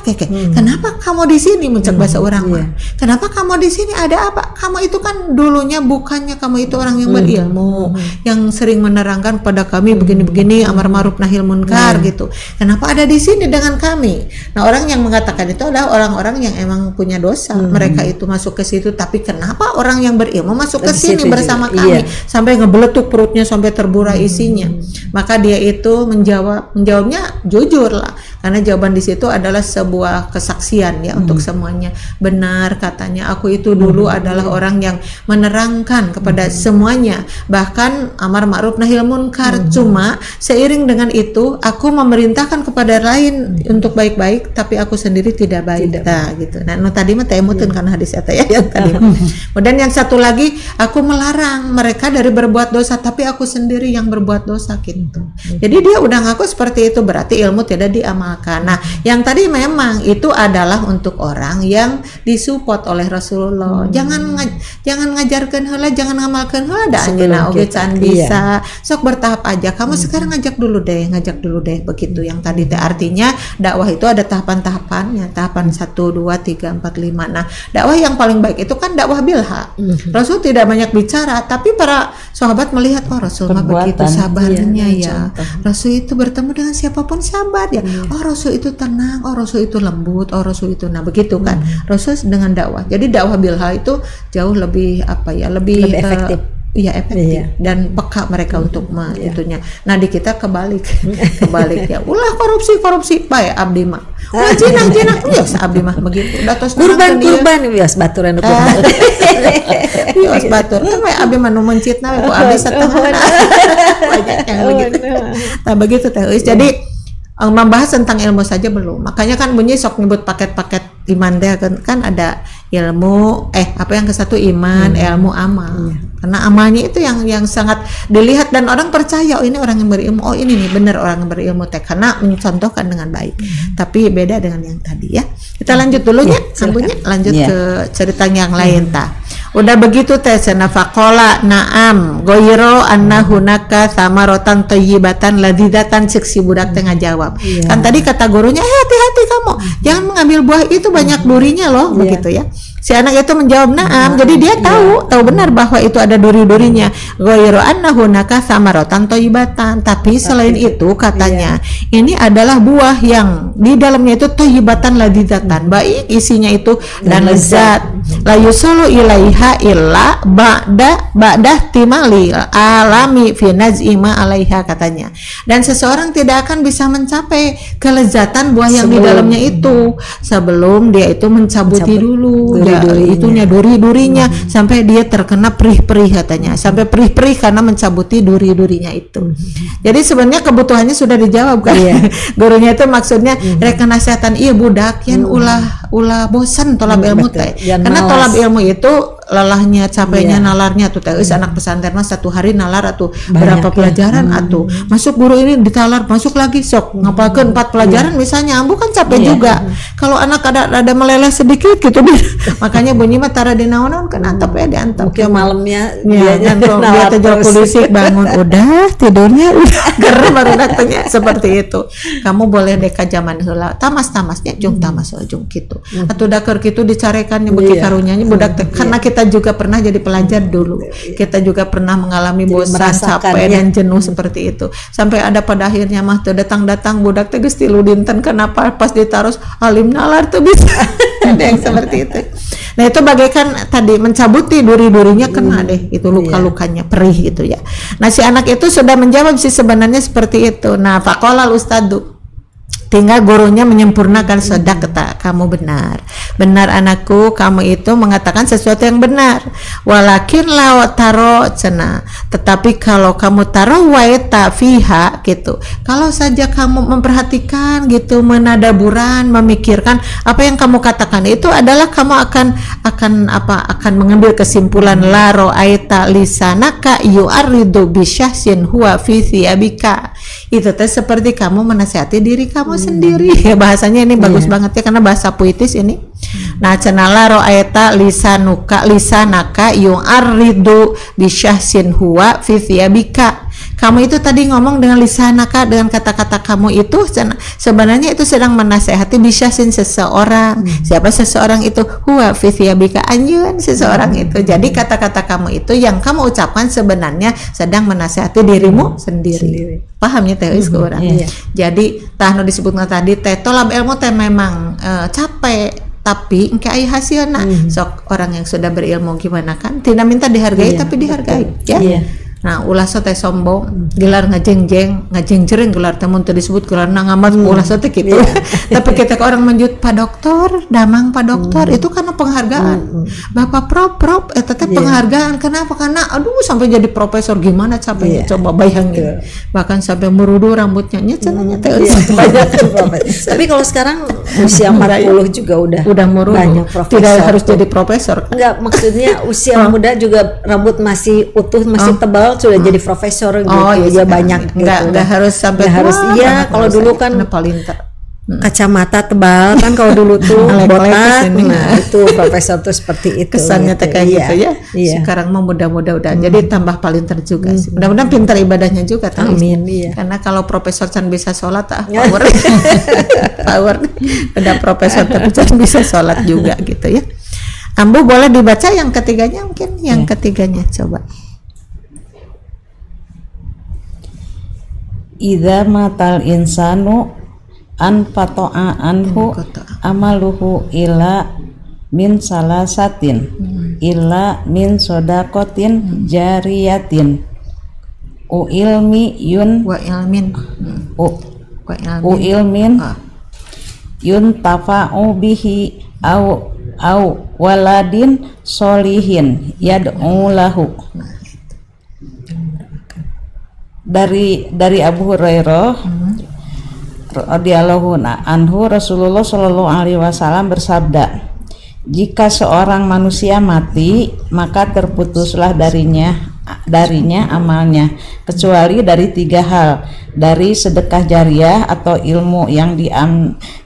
kenapa kamu di sini mencek bahasa orang mah. Kenapa kamu di sini, ada apa? Kamu itu kan dulunya bukannya kamu itu orang yang berilmu, yang sering menerangkan pada kami begini-begini amar ma'ruf nahi munkar gitu. Kenapa ada di sini dengan kami? Nah, orang yang mengatakan itu adalah orang-orang yang emang punya dosa. Mereka itu masuk ke situ, tapi kenapa orang yang berilmu masuk ke sini bersama kami sampai ngebeletuk perutnya sampai terburai isinya? Maka dia itu menjawabnya jujur lah, karena jawaban di situ adalah sebuah kesaksian ya untuk semuanya. Benar katanya, aku itu dulu adalah orang yang menerangkan kepada semuanya, bahkan amar ma'ruf nahi munkar. Cuma seiring dengan itu aku memerintahkan kepada lain untuk baik-baik, tapi aku sendiri tidak baik. Nah, gitu. Nah, tadi mah temutin karena hadis eta ya yang tadi. Kemudian yang satu lagi, aku melarang mereka dari berbuat dosa, tapi aku sendiri yang berbuat dosa gitu. Jadi dia udah ngaku seperti itu, berarti ilmu tidak diamalkan. Nah, yang tadi memang itu adalah untuk orang yang disupport oleh Rasulullah. Jangan ngajarkeun heula, jangan ngamalkeun heula da anjeunna oge can bisa. Sok bertahap aja. Kamu sekarang ngajak dulu deh begitu. Yang tadi teh artinya dakwah itu ada tahapan-tahapannya, tahapan 1 2 3 4 5. Nah, dakwah yang paling baik itu kan dakwah bilha. Rasul tidak banyak bicara, tapi para sahabat melihat Rasul mah begitu sabarnya ya. Rasul itu bertemu dengan siapapun sabar ya. Rasul itu tenang, Rasul itu lembut, Rasul itu begitu kan. Rasul dengan dakwah. Jadi dakwah bilha itu jauh lebih lebih efektif. Iya, efektif dan peka mereka untuk itunya. Nah, di kita kebalik ya. Ulah korupsi bae abdi mah. Ulah jinang biasa abdi mah begitu. Da tos kurban bias baturan kurban. Bias batur. Kan abdi mah nu mencitna we ku abdi setengah. Banyak yang begitu. Nah, begitu teh. Jadi membahas tentang ilmu saja belum. Makanya kan bunyi sok nyebut paket-paket iman deh kan ada ilmu apa yang ke satu iman, ilmu, amal. Karena amalnya itu yang sangat dilihat dan orang percaya, ini orang yang berilmu, ini nih benar orang yang berilmu teh, karena mencontohkan dengan baik. Tapi beda dengan yang tadi ya. Kita lanjut dulu ya, lanjut ke cerita yang lain ta. Udah begitu teh cenah faqala na'am ghairo anna hunaka samaratan thayyibatan ladidatan, cek si budak teh ngajawab. Kan tadi kata gurunya hati-hati kamu, jangan mengambil buah itu banyak durinya loh, begitu ya. Si anak itu menjawab na'am, jadi dia tahu benar bahwa itu ada duri-durinya. Ghairu annahu naka samaratan thayyibatan, tapi selain itu katanya ini adalah buah yang di dalamnya itu thayyibatan ladidatan, baik isinya itu dan lezat. La yusallu ilaiha illa ba'da timali alami fi naz'i ma alaiha katanya. Dan seseorang tidak akan bisa mencapai kelezatan buah yang di dalamnya itu sebelum dia itu mencabuti dulu duri-durinya sampai dia terkena perih-perih katanya, sampai perih-perih karena mencabuti duri-durinya itu. Jadi sebenarnya kebutuhannya sudah dijawab kan. Gurunya itu maksudnya rek nasihatan iya budak yang ulah bosan tolab ilmu teh, karena tolab ilmu itu lelahnya, capeknya, nalarnya tuh teh. Anak pesantren mah 1 hari nalar atau berapa pelajaran atau masuk guru ini ditalar, masuk lagi sok ngapalkeun 4 pelajaran misalnya, ambu kan capek juga. Kalau anak ada meleleh sedikit gitu makanya bunyi mah tara dinaon-naon kan antep ya diantep. Mungkin malamnya dia teh polisi bangun udah tidurnya udah gerem baru datangnya seperti itu. Kamu boleh deka zaman heula tamas-tamasnya jeung tamas ujung gitu. Atuh dakeur kitu dicarekan beuki karunyanya budak teh, karena kita juga pernah jadi pelajar dulu. Kita juga pernah mengalami bosan, capek dan jenuh seperti itu. Sampai ada pada akhirnya mah tuh datang budak teh geus 3 dinten, kenapa pas ditaruh alim nalar tuh bisa. Ada yang seperti itu. Nah, itu bagaikan tadi mencabuti duri-durinya kena deh itu luka-lukanya perih gitu ya. Nah, si anak itu sudah menjawab sih sebenarnya seperti itu. Nah, faqala ustadu, tinggal gurunya menyempurnakan, sedak kata kamu benar anakku, kamu itu mengatakan sesuatu yang benar. Walakin law taro cena, tetapi kalau kamu taruh waita fiha gitu, kalau saja kamu memperhatikan gitu, menadaburan, memikirkan apa yang kamu katakan itu adalah kamu akan mengambil kesimpulan la ro'aita lisanaka yu'aridu bisyahsin huwa fi thiyabika. Itu teh seperti kamu menasihati diri kamu sendiri. Ya, bahasanya ini bagus banget ya, karena bahasa puitis ini. Nah cenala ro'aita lisanaka yu'arridu bisyahsin huwa fi thiyabika. Kamu itu tadi ngomong dengan lisanaka, dengan kata-kata kamu itu sebenarnya itu sedang menasehati bisyahsin seseorang. Siapa seseorang itu? Huwa fi thiyabika, anjeun seseorang itu. Jadi kata-kata kamu itu yang kamu ucapkan sebenarnya sedang menasehati dirimu sendiri. Pahamnya teh geus urang. Jadi tah nu disebutna tadi teh tolab ilmu teh memang capek, tapi engke aya hasilna. Sok orang yang sudah berilmu gimana kan tidak minta dihargai tapi dihargai ya. Nah ulah teh sombong, gelar ngajeng-jeng gelar teh mun teu disebut gelarna ngamat ulah teh kitu. Tapi kita ke orang menjut Pak Dokter, damang Pak Dokter itu karena penghargaan. Bapak Prof eta teh penghargaan. Kenapa? Karena aduh sampai jadi profesor gimana capeknya coba bayangin. Bahkan sampai merudu rambutnya nya cenanya teh banyak. Tapi kalau sekarang usia 40 juga udah merudu. Tidak harus jadi profesor. Enggak, maksudnya usia muda juga rambut masih utuh, masih tebal sudah jadi profesor gitu. Ya banyak gitu. Enggak harus sampai harus kalau dulu kan kacamata tebal kan kalau dulu tuh botak, nah itu profesor tuh seperti itu kesannya gitu. Kayak gitu ya. Sekarang mau mudah-mudah jadi tambah palinter juga sih. Mudah-mudahan pintar ibadahnya juga. Amin. Karena kalau profesor can bisa sholat power power udah profesor tapi can bisa sholat juga gitu ya. Ambu boleh dibaca yang ketiganya mungkin yang ketiganya coba. Idza matal insanu an fato'a anhu amaluhu ila min salasatin illa min sodakotin jariyatin u ilmi yun wa ilmin yun tafa'u bihi au waladin solihin yad'u lahu. Dari Abu Hurairah radhiyallahu anhu, Rasulullah Shallallahu alaihi wasallam bersabda, jika seorang manusia mati maka terputuslah darinya amalnya kecuali dari 3 hal, dari sedekah jariah atau ilmu yang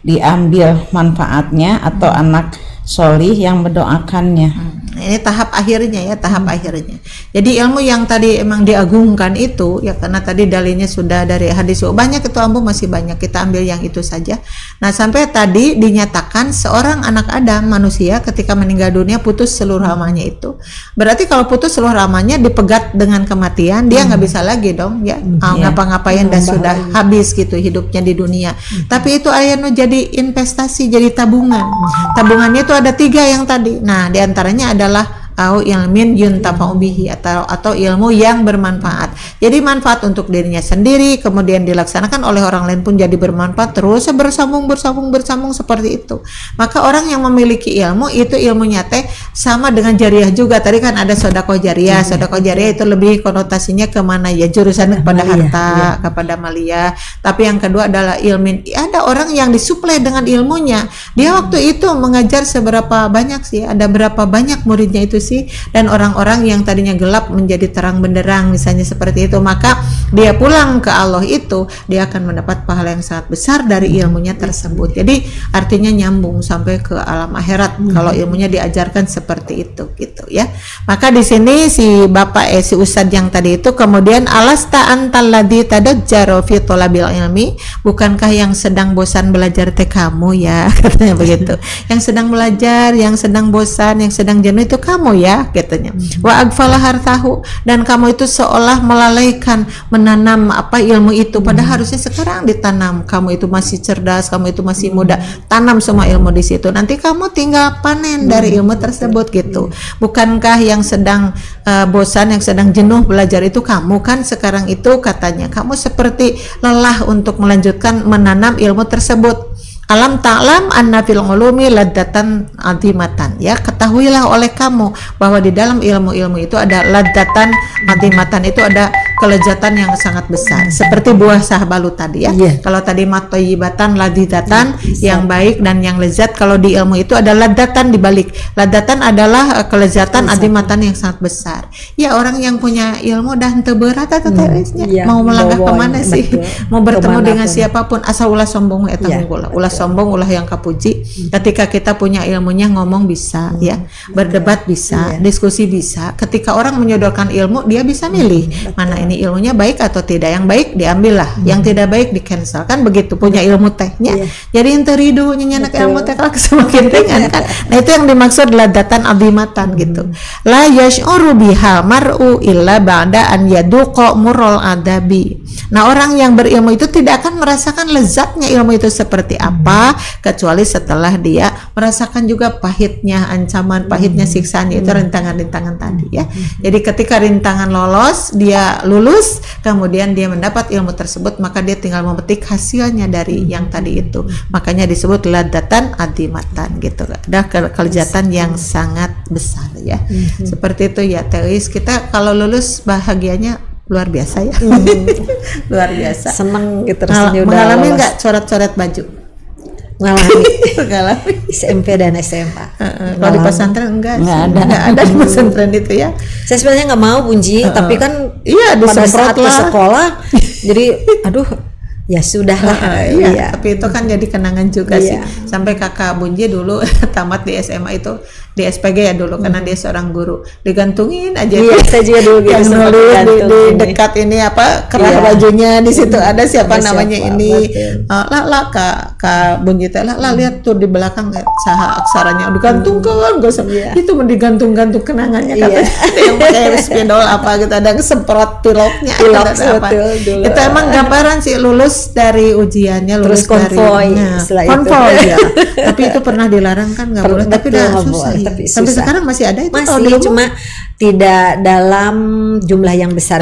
diambil manfaatnya atau anak solih yang mendoakannya. Ini tahap akhirnya ya, tahap akhirnya. Jadi ilmu yang tadi emang diagungkan itu ya, karena tadi dalilnya sudah dari hadis banyak itu, Ambu masih banyak, kita ambil yang itu saja. Nah sampai tadi dinyatakan seorang anak Adam manusia ketika meninggal dunia putus seluruh amalnya itu. Berarti kalau putus seluruh amalnya dipegat dengan kematian, dia nggak bisa lagi dong ya ngapa-ngapain dan sudah habis gitu hidupnya di dunia. Tapi itu ayano jadi investasi, jadi tabungan. Tabungannya itu ada 3 yang tadi. Nah diantaranya adalah au ilmin yuntafa'u bihi atau ilmu yang bermanfaat. Jadi manfaat untuk dirinya sendiri, kemudian dilaksanakan oleh orang lain pun jadi bermanfaat, terus bersambung seperti itu. Maka orang yang memiliki ilmu itu ilmunya teh sama dengan jariah juga. Tadi kan ada sedekah jariah. Sedekah jariah itu lebih konotasinya kemana ya, jurusan kepada harta, kepada maliyah. Tapi yang kedua adalah ilmin. Ada orang yang disuplai dengan ilmunya. Dia waktu itu mengajar seberapa banyak sih? Ada berapa banyak muridnya itu sih, dan orang-orang yang tadinya gelap menjadi terang benderang misalnya seperti itu, maka dia pulang ke Allah itu dia akan mendapat pahala yang sangat besar dari ilmunya tersebut. Jadi artinya nyambung sampai ke alam akhirat kalau ilmunya diajarkan seperti itu gitu ya. Maka di sini si bapak si ustadz yang tadi itu kemudian alasta antal ladzi tadajjaru fi thalabil ilmi, bukankah yang sedang bosan belajar teh kamu ya, katanya begitu. Yang sedang belajar, yang sedang bosan, yang sedang jenuh itu kamu ya, katanya. Wa agfala hartahu, dan kamu itu seolah melalaikan menanam ilmu itu, padahal harusnya sekarang ditanam. Kamu itu masih cerdas, kamu itu masih muda, tanam semua ilmu di situ. Nanti kamu tinggal panen dari ilmu tersebut gitu. Bukankah yang sedang bosan, yang sedang jenuh belajar itu kamu kan sekarang itu, katanya kamu seperti lelah untuk melanjutkan menanam ilmu tersebut. Alam ta'lam anna fil ulumi ladzatan azimatan, ya ketahuilah oleh kamu bahwa di dalam ilmu-ilmu itu ada ladzatan azimatan, itu ada kelezatan yang sangat besar. Seperti buah sahbalut tadi ya. Kalau tadi matoyibatan, ladidatan, yang baik dan yang lezat. Kalau di ilmu itu ada ladatan dibalik. Ladatan adalah kelezatan adimatan yang sangat besar. Ya, orang yang punya ilmu dah henteu berat atau mau melangkah kemana sih? Mau bertemu dengan siapapun, asal ulah sombong eta unggul. Ulah sombong, ulah yang kapuji. Ketika kita punya ilmunya, ngomong bisa ya, berdebat bisa, diskusi bisa. Ketika orang menyodorkan ilmu, dia bisa milih mana ini ilmunya baik atau tidak. Yang baik diambil lah, yang tidak baik di cancel, kan begitu punya ilmu tehnya. Jadi ente ridu nyenyak ilmu teh semakin ringan kan. Nah, itu yang dimaksud ladatan abimatan gitu. La yash'uru biha mar'u illa ba'da an yaduqa murrul adabi. Nah, orang yang berilmu itu tidak akan merasakan lezatnya ilmu itu seperti apa kecuali setelah dia merasakan juga pahitnya ancaman, pahitnya siksaan, yaitu rintangan-rintangan tadi ya. Jadi ketika rintangan lolos, dia lulus, kemudian dia mendapat ilmu tersebut, maka dia tinggal memetik hasilnya dari yang tadi itu. Makanya disebut ladatan adimatan gitu. Ada kelezatan yang sangat besar ya. Seperti itu ya, Teis. Kita kalau lulus bahagianya luar biasa ya. Luar biasa. Seneng gitu. Mengalami nggak coret-coret baju? Mengalami SMP dan SMA. Kalau di pesantren enggak ada di pesantren itu ya. Saya sebenarnya nggak mau Bunji, tapi kan pada saat ke sekolah jadi aduh ya sudah lah. Tapi itu kan jadi kenangan juga sih. Sampai kakak Bunji dulu tamat di SMA itu di SPG ya dulu, karena dia seorang guru, digantungin aja. Saya juga dulu gitu, yang nulis di dekat ini apa kerah bajunya di situ ada siapa namanya ini. Kak Bunji teh lah lihat tuh di belakang saha aksaranya digantungkan, itu digantung-gantung kenangannya katanya. Yang pakai spidol apa gitu, ada semprot piloknya apa. Itu emang gambaran sih lulus dari ujiannya, lulus konvoy, dari konvoy ya. Tapi itu pernah dilarang kan, nggak boleh, tapi udah susah. Tapi sekarang masih ada itu, masih cuma tidak dalam jumlah yang besar.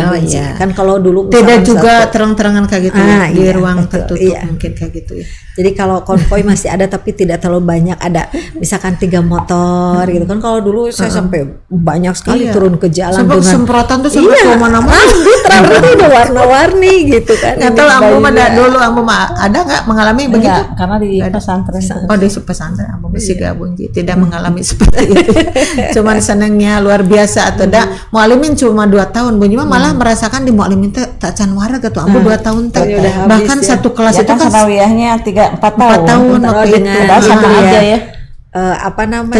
Kan kalau dulu tidak juga terang-terangan kayak gitu di ruang tertutup mungkin kayak gitu ya. Jadi kalau konvoy masih ada tapi tidak terlalu banyak, ada misalkan 3 motor gitu kan. Kalau dulu saya sampai banyak sekali turun ke jalan sampai dengan semprotan tuh sampai kemana-mana. Rambut udah warna-warni gitu kan. Nggak tahu Ambu mah dulu ada nggak mengalami begitu? Karena di pesantren. Oh, di pesantren Ambu masih gabung tidak mengalami seperti itu. Cuman senangnya luar biasa atau enggak. Mualimin cuma 2 tahun, Bunyi mah malah merasakan di mualimin teh tak can warga tuh Ambu 2 tahun teh. Bahkan satu kelas itu kan sanawiyahnya 4 tahun dengan sama aja ya. Apa namanya?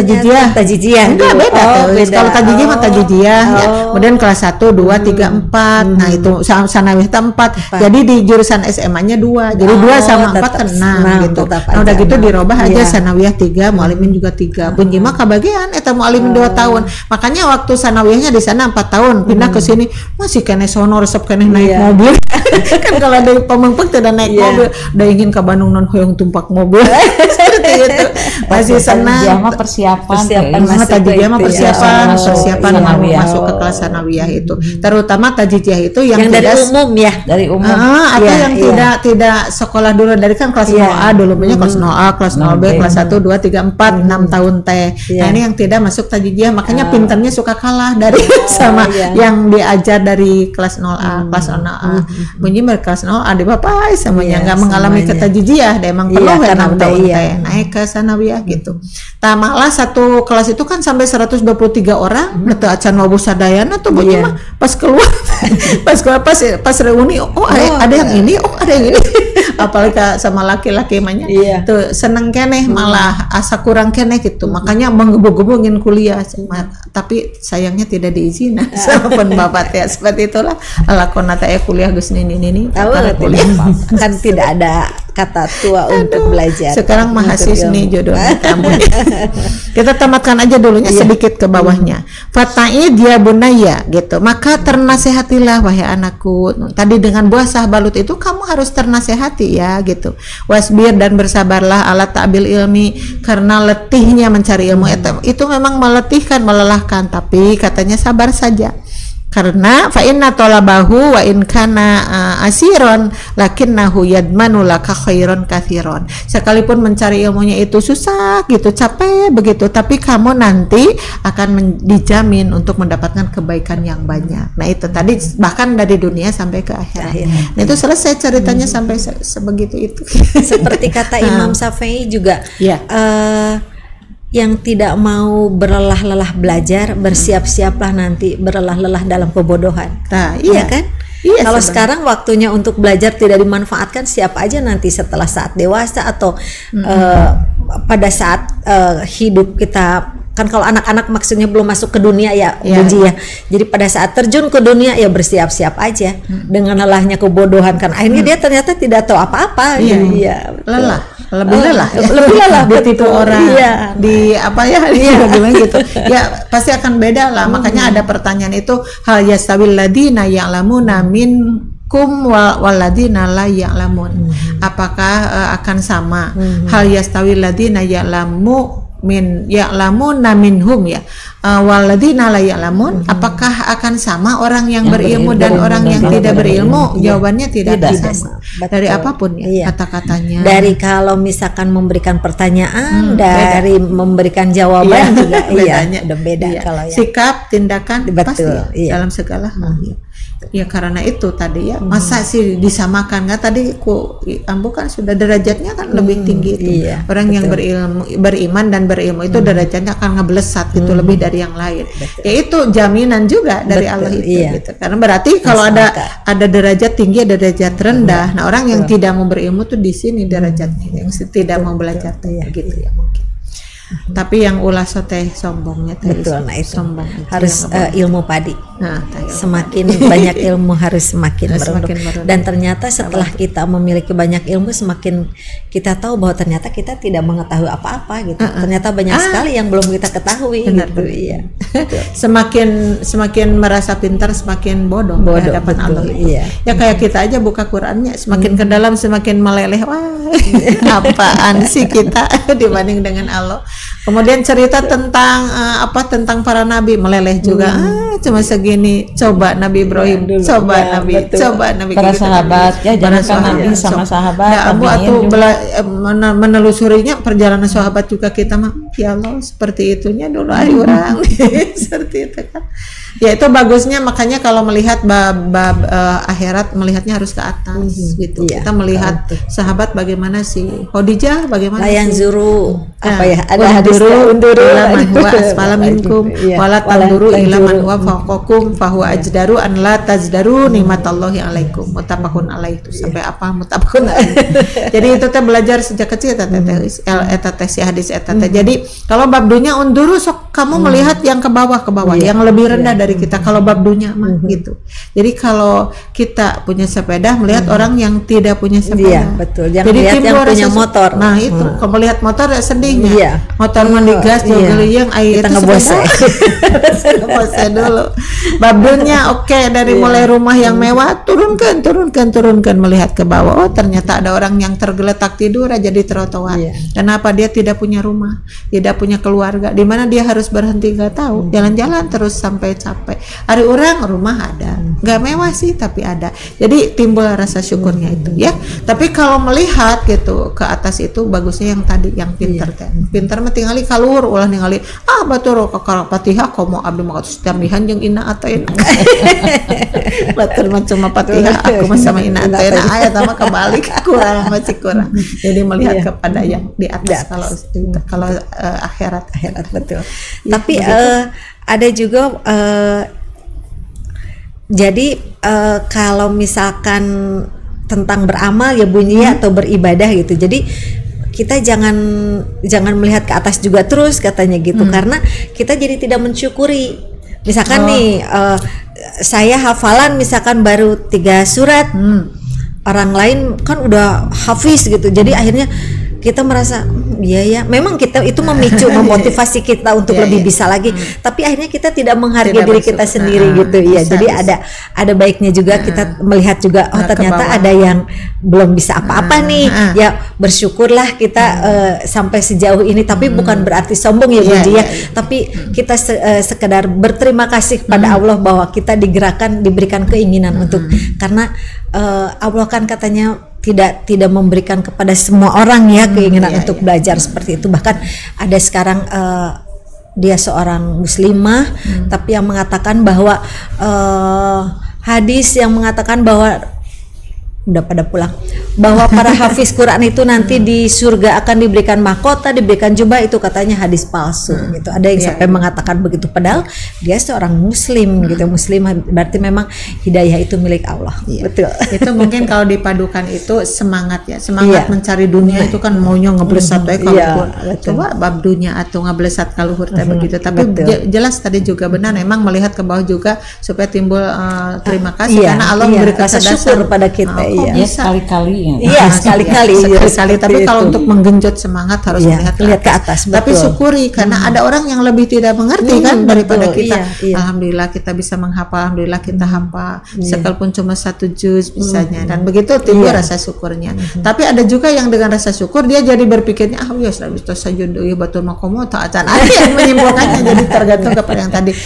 Tajidiyah. Enggak beda. Kalau tajidiyah mah tajidiyah ya. Kemudian kelas 1, 2, 3, 4. Nah, itu sanawiyah 4. Jadi di jurusan SMA-nya 2. Jadi 2 sama 4 kan 6 gitu. Nah, udah gitu dirubah aja sanawiyah 3, mualimin juga 3. Bunyi mah kabagian eta mualimin 2 tahun. Makanya waktu sanawiyahnya di sana 4 tahun, pindah ke sini masih kene sono resep kene naik mobil. Kan kalau dari Pamengpeuk tidak naik mobil, udah ingin ke Bandung non hoyong tumpak mobil. Seperti itu. Masih persiapan masuk ke kelas sanawiyah itu, terutama tajidiyah itu yang dari umum ya, dari umum atau yang tidak sekolah dulu dari kan kelas 0A dulu punya kelas 0A, kelas 0B, kelas 1, 2, 3, 4, 6 tahun teh. Nah, ini yang tidak masuk tajidiyah, makanya pinternya suka kalah dari sama yang diajar dari kelas 0A, kelas 0A. Bunyi kelas 0A di bapak semuanya nggak mengalami ke tajidiyah, dia emang penuh 6 tahun teh naik ke sanawiyah gitu. Nah, malah satu kelas itu kan sampai 123 orang. Nete acan wabu sadayana tuh Bunyi mah pas keluar pas reuni ada yang ini, ada yang ini. Apalagi sama laki-laki mahnya tuh seneng keneh, malah asa kurang keneh gitu. Makanya menggebu-gebungin kuliah, tapi sayangnya tidak diizinkan sama pun bapak ya. Seperti itulah lakona teh kuliah geus nini kuliah kan tidak ada kata tua untuk belajar. Sekarang mahasiswi jodohnya kamu. Kita tamatkan aja dulunya sedikit ke bawahnya. Fatai dia bunaya gitu. Maka ternasehatilah wahai anakku. Tadi dengan buah sahbalut itu kamu harus ternasehati ya gitu. Wasbir dan bersabarlah ala ta'bil ilmi, karena letihnya mencari ilmu itu memang meletihkan, melelahkan, tapi katanya sabar saja. Karena fa inna talabahu wa in kana asiron lakinnahu yadmanu laka khairon katsiron. Sekalipun mencari ilmunya itu susah gitu, capek begitu, tapi kamu nanti akan dijamin untuk mendapatkan kebaikan yang banyak. Nah itu tadi bahkan dari dunia sampai ke akhirat. Nah itu selesai ceritanya sampai sebegitu itu. Seperti kata Imam Syafi'i juga, yang tidak mau berlelah-lelah belajar, bersiap-siaplah nanti berlelah-lelah dalam kebodohan. Nah, iya kan? Iya, kalau sekarang waktunya untuk belajar tidak dimanfaatkan, siap aja nanti setelah saat dewasa atau pada saat hidup kita. Kan kalau anak-anak maksudnya belum masuk ke dunia ya, Bunji ya. Jadi pada saat terjun ke dunia ya bersiap-siap aja dengan lelahnya kebodohan, kan akhirnya dia ternyata tidak tahu apa-apa. Lelah, lebih lelah ditipu orang, di apa ya, gimana gitu. Ya pasti akan beda lah. Makanya ada pertanyaan itu, hal yastabil ladina ya'lamuna minkum waladina la ya'lamun. Apakah akan sama? Hal yastabil ladina ya'lamuna minhum waladina la ya'lamun, apakah akan sama orang yang berilmu dan orang yang tidak berilmu? Jawabannya tidak sama. Dari apapun kata-katanya. Dari kalau misalkan memberikan pertanyaan, dari memberikan jawaban juga udah beda. Kalau sikap, tindakan pasti dalam segala hal. Ya karena itu tadi masa sih disamakan, nggak tadi Ambu kan sudah derajatnya kan lebih tinggi itu. Orang yang beriman dan berilmu itu derajatnya akan ngeblesat gitu, lebih dari yang lain. Ya itu jaminan juga dari Allah itu gitu. Karena berarti kalau ada derajat tinggi, ada derajat rendah. Nah orang yang tidak mau berilmu tuh di sini derajatnya, yang tidak mau belajar gitu ya mungkin. Tapi yang ulah soteh sombongnya betul, nah itu sombong harus ilmu padi. Semakin banyak ilmu harus semakin merunduk. Dan ternyata setelah kita memiliki banyak ilmu, semakin kita tahu bahwa ternyata kita tidak mengetahui apa-apa gitu. Ternyata banyak sekali yang belum kita ketahui. Gitu. Semakin merasa pintar, semakin bodoh di hadapan Allah. Ya kayak kita aja buka Qurannya, semakin ke dalam semakin meleleh. Wah, apaan sih kita dibanding dengan Allah. Kemudian cerita tentang tentang para nabi, meleleh juga. Cuma segini. Coba Nabi Ibrahim, coba Nabi para sahabat Nabi sama sahabat. Nah, Abu atuh menelusurinya perjalanan sahabat juga kita mah. Ya Allah, seperti itunya dulu orang. Seperti itu kan. Ya itu bagusnya, makanya kalau melihat bab akhirat melihatnya harus ke atas gitu. Kita melihat sahabat bagaimana sih, Khadijah bagaimana layan sih. Zuru ada hadisnya unduru man huwa asfala minkum wala tanduru ila man huwa fawqakum fahuwa ajdaru an la tazdaru nikmatallahi alaikum. Muttafaqun alaih itu sampai apa muttafaqun. Jadi itu teh belajar sejak kecil eta teh si hadis eta teh. Jadi kalau bab dunia unduru sok kamu melihat yang ke bawah yang lebih rendah dari kita. Kalau bab dunia mah gitu. Jadi kalau kita punya sepeda melihat orang yang tidak punya sepeda. Betul. Jangan lihat yang punya motor. Nah itu kalau melihat motor sedihnya. Motor mendigas juga yang kita ngebose. Ngebose dulu. Bab dunia dari mulai rumah yang mewah turunkan melihat ke bawah. Oh ternyata ada orang yang tergeletak tidur aja di trotoar. Kenapa? Dia tidak punya rumah, tidak punya keluarga. Di mana dia harus berhenti nggak tahu. Jalan-jalan terus sampai capek. Hari orang rumah ada, nggak mewah sih tapi ada. Jadi timbul rasa syukurnya itu ya. Tapi kalau melihat gitu ke atas itu bagusnya yang tadi yang pinter pinter mah tinggali kalur ulah ningali batur ka Fatihah komo abdi mah setiambihan jeung ina ateuna. Batur mah cuma Fatihah aku mah sama ina ateuna aya mah kebalik masih kurang. Jadi melihat kepada yang di atas kalau akhirat betul. Tapi ada juga jadi kalau misalkan tentang beramal ya Bunyi atau beribadah gitu. Jadi kita jangan melihat ke atas juga terus katanya gitu, karena kita jadi tidak mensyukuri. Misalkan nih saya hafalan misalkan baru 3 surat, orang lain kan udah hafiz gitu. Jadi akhirnya kita merasa iya ya, memang kita itu memicu, memotivasi kita untuk lebih bisa lagi, tapi akhirnya kita tidak menghargai diri kita sendiri gitu ya. Jadi ada baiknya juga kita melihat juga, oh ternyata ada yang belum bisa apa-apa nih, ya bersyukurlah kita sampai sejauh ini, tapi bukan berarti sombong ya Bunji ya, tapi kita sekedar berterima kasih kepada Allah bahwa kita digerakkan, diberikan keinginan untuk, karena Allah kan katanya tidak memberikan kepada semua orang ya keinginan untuk belajar seperti itu. Bahkan ada sekarang dia seorang muslimah, tapi yang mengatakan bahwa hadis yang mengatakan bahwa udah pada pulang, bahwa para hafiz Quran itu nanti di surga akan diberikan mahkota, diberikan jubah, itu katanya hadis palsu gitu. Ada yang sampai mengatakan begitu, padahal dia seorang muslim gitu, muslimah, berarti memang hidayah itu milik Allah. Betul. Itu mungkin kalau dipadukan itu semangat ya, semangat mencari dunia itu kan maunya ngeblesat kalau coba bab dunia atau ngeblesat kalau begitu. Tapi jelas tadi juga benar, memang melihat ke bawah juga supaya timbul terima kasih karena Allah memberikan rasa syukur pada kita. Ya sekali-kali sekali-kali tapi kalau untuk menggenjot semangat harus melihat ke atas. Tapi syukuri karena ada orang yang lebih tidak mengerti kan daripada kita. Alhamdulillah kita bisa menghafal, alhamdulillah kita hafal sekalipun cuma 1 juz misalnya, dan begitu timbul rasa syukurnya. Tapi ada juga yang dengan rasa syukur dia jadi berpikirnya ya sudah bisa saja ya batul makomo taatan. Ada yang menyimpulkannya, jadi tergantung kepada yang tadi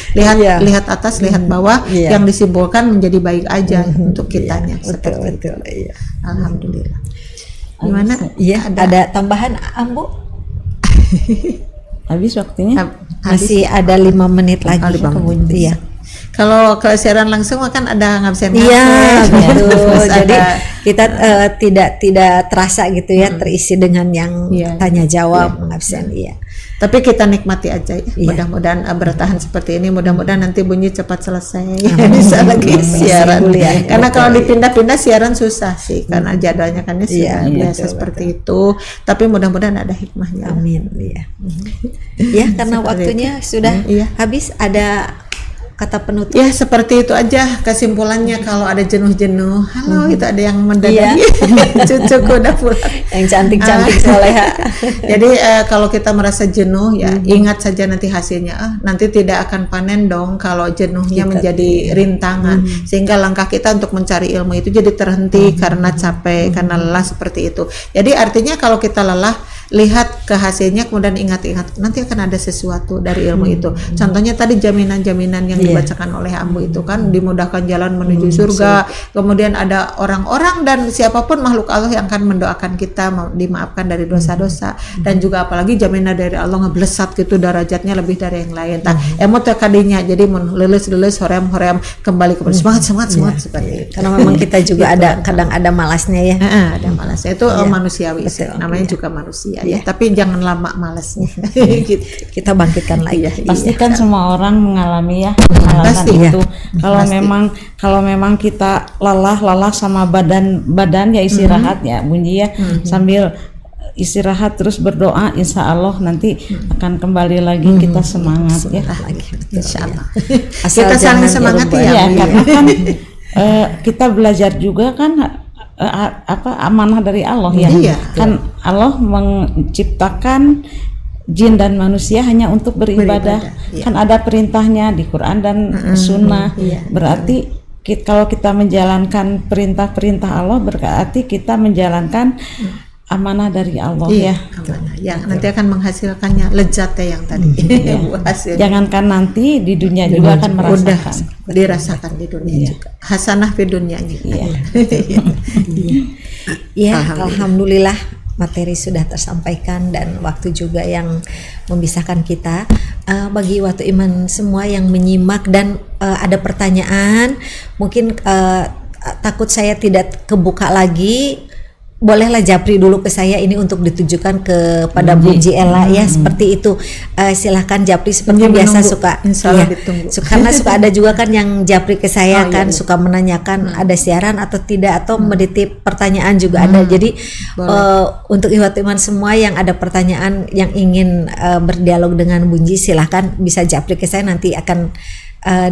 lihat atas, lihat bawah, yang disimpulkan menjadi baik aja untuk kitanya. Seperti itu. Alhamdulillah. Gimana? Iya, ada tambahan Ambu? Habis waktunya? Masih ada 5 menit lagi. Kemudian kalau ke siaran langsung kan ada ngabsen. Iya, betul. Jadi kita tidak terasa gitu ya, terisi dengan yang tanya jawab, ngabsen. Iya. Tapi kita nikmati aja ya. Mudah-mudahan bertahan seperti ini. Mudah-mudahan nanti Bunyi cepat selesai. Bisa lagi siaran. Karena kalau dipindah-pindah siaran susah sih, karena jadwalnya kan biasa seperti itu. Tapi mudah-mudahan ada hikmahnya. Amin. Iya. Ya, karena waktunya sudah habis. Ada kata penutup? Ya seperti itu aja kesimpulannya. Kalau ada jenuh-jenuh, halo itu ada yang mendadak. Cucuku udah pulang. Yang cantik-cantik soleha. Jadi kalau kita merasa jenuh ya ingat saja nanti hasilnya. Nanti tidak akan panen dong kalau jenuhnya menjadi rintangan. Sehingga langkah kita untuk mencari ilmu itu jadi terhenti karena capek, karena lelah seperti itu. Jadi artinya kalau kita lelah, lihat ke hasilnya, kemudian ingat-ingat nanti akan ada sesuatu dari ilmu itu. Contohnya tadi jaminan-jaminan yang dibacakan oleh Ambu itu kan, dimudahkan jalan menuju surga, kemudian ada orang-orang dan siapapun makhluk Allah yang akan mendoakan kita dimaafkan dari dosa-dosa, dan juga apalagi jaminan dari Allah ngeblesat gitu derajatnya lebih dari yang lain. Emot kadinya jadi lulus hoream kembali ke semangat seperti itu. Karena memang kita juga ada kadang ada malasnya ya. Ada malasnya itu manusiawi, namanya juga manusia. Tapi jangan lama malasnya. Gitu. Kita bangkitkan lagi. Pastikan semua orang mengalami itu. Kalau memang kita lelah sama badan ya istirahat ya Bunyi ya, sambil istirahat terus berdoa, insya Allah nanti akan kembali lagi kita semangat ya. Insya Allah. Kita saling semangat ya. Karena kan kita belajar juga kan amanah dari Allah ya. Kan Allah menciptakan jin dan manusia hanya untuk beribadah. Kan ada perintahnya di Quran dan Sunnah. Berarti kalau kita menjalankan perintah-perintah Allah, berarti kita menjalankan amanah dari Allah amanah yang nanti akan menghasilkannya lezatnya yang tadi. Jangankan nanti di dunia juga akan merasakan. Dirasakan di dunia juga. Hasanah di dunianya. Alhamdulillah materi sudah tersampaikan dan waktu juga yang memisahkan kita. Bagi Waktu Iman semua yang menyimak dan ada pertanyaan, mungkin takut saya tidak kebuka lagi, bolehlah japri dulu ke saya ini untuk ditujukan kepada Bunji Ella ya, seperti itu. Silahkan japri seperti biasa, suka karena suka ada juga kan yang japri ke saya suka menanyakan ada siaran atau tidak, atau menitip pertanyaan juga ada. Jadi untuk Waktu Iman semua yang ada pertanyaan yang ingin berdialog dengan Bunji, silahkan bisa japri ke saya, nanti akan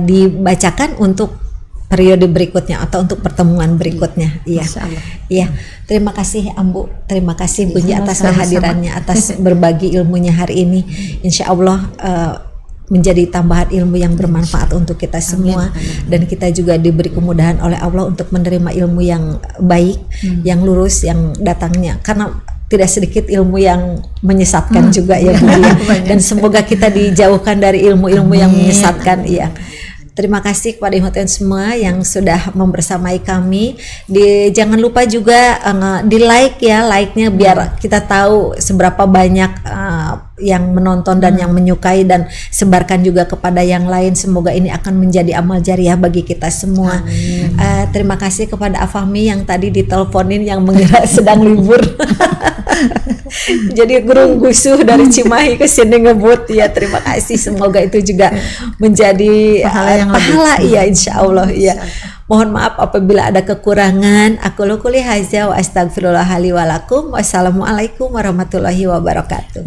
dibacakan untuk periode berikutnya atau untuk pertemuan berikutnya. Iya. Iya. Terima kasih Ambu, terima kasih Bunyi atas kehadirannya, atas berbagi ilmunya hari ini. Insya Allah menjadi tambahan ilmu yang bermanfaat untuk kita semua. Dan kita juga diberi kemudahan oleh Allah untuk menerima ilmu yang baik, yang lurus, yang datangnya, karena tidak sedikit ilmu yang menyesatkan juga ya Bu ya. Dan semoga kita dijauhkan dari ilmu-ilmu yang menyesatkan. Iya. Terima kasih kepada ikhwan semua yang sudah membersamai kami. Jangan lupa juga di like ya, like-nya biar kita tahu seberapa banyak yang menonton dan yang menyukai, dan sebarkan juga kepada yang lain. Semoga ini akan menjadi amal jariah bagi kita semua. Terima kasih kepada Afahmi yang tadi diteleponin yang mengira sedang libur. Jadi gurung gusuh dari Cimahi ke sini ngebut ya. Terima kasih, semoga itu juga menjadi pahala ya, insya Allah ya. Mohon maaf apabila ada kekurangan. Aku qouli hadza wa astaghfirullah li wa lakum. Wassalamualaikum warahmatullahi wabarakatuh.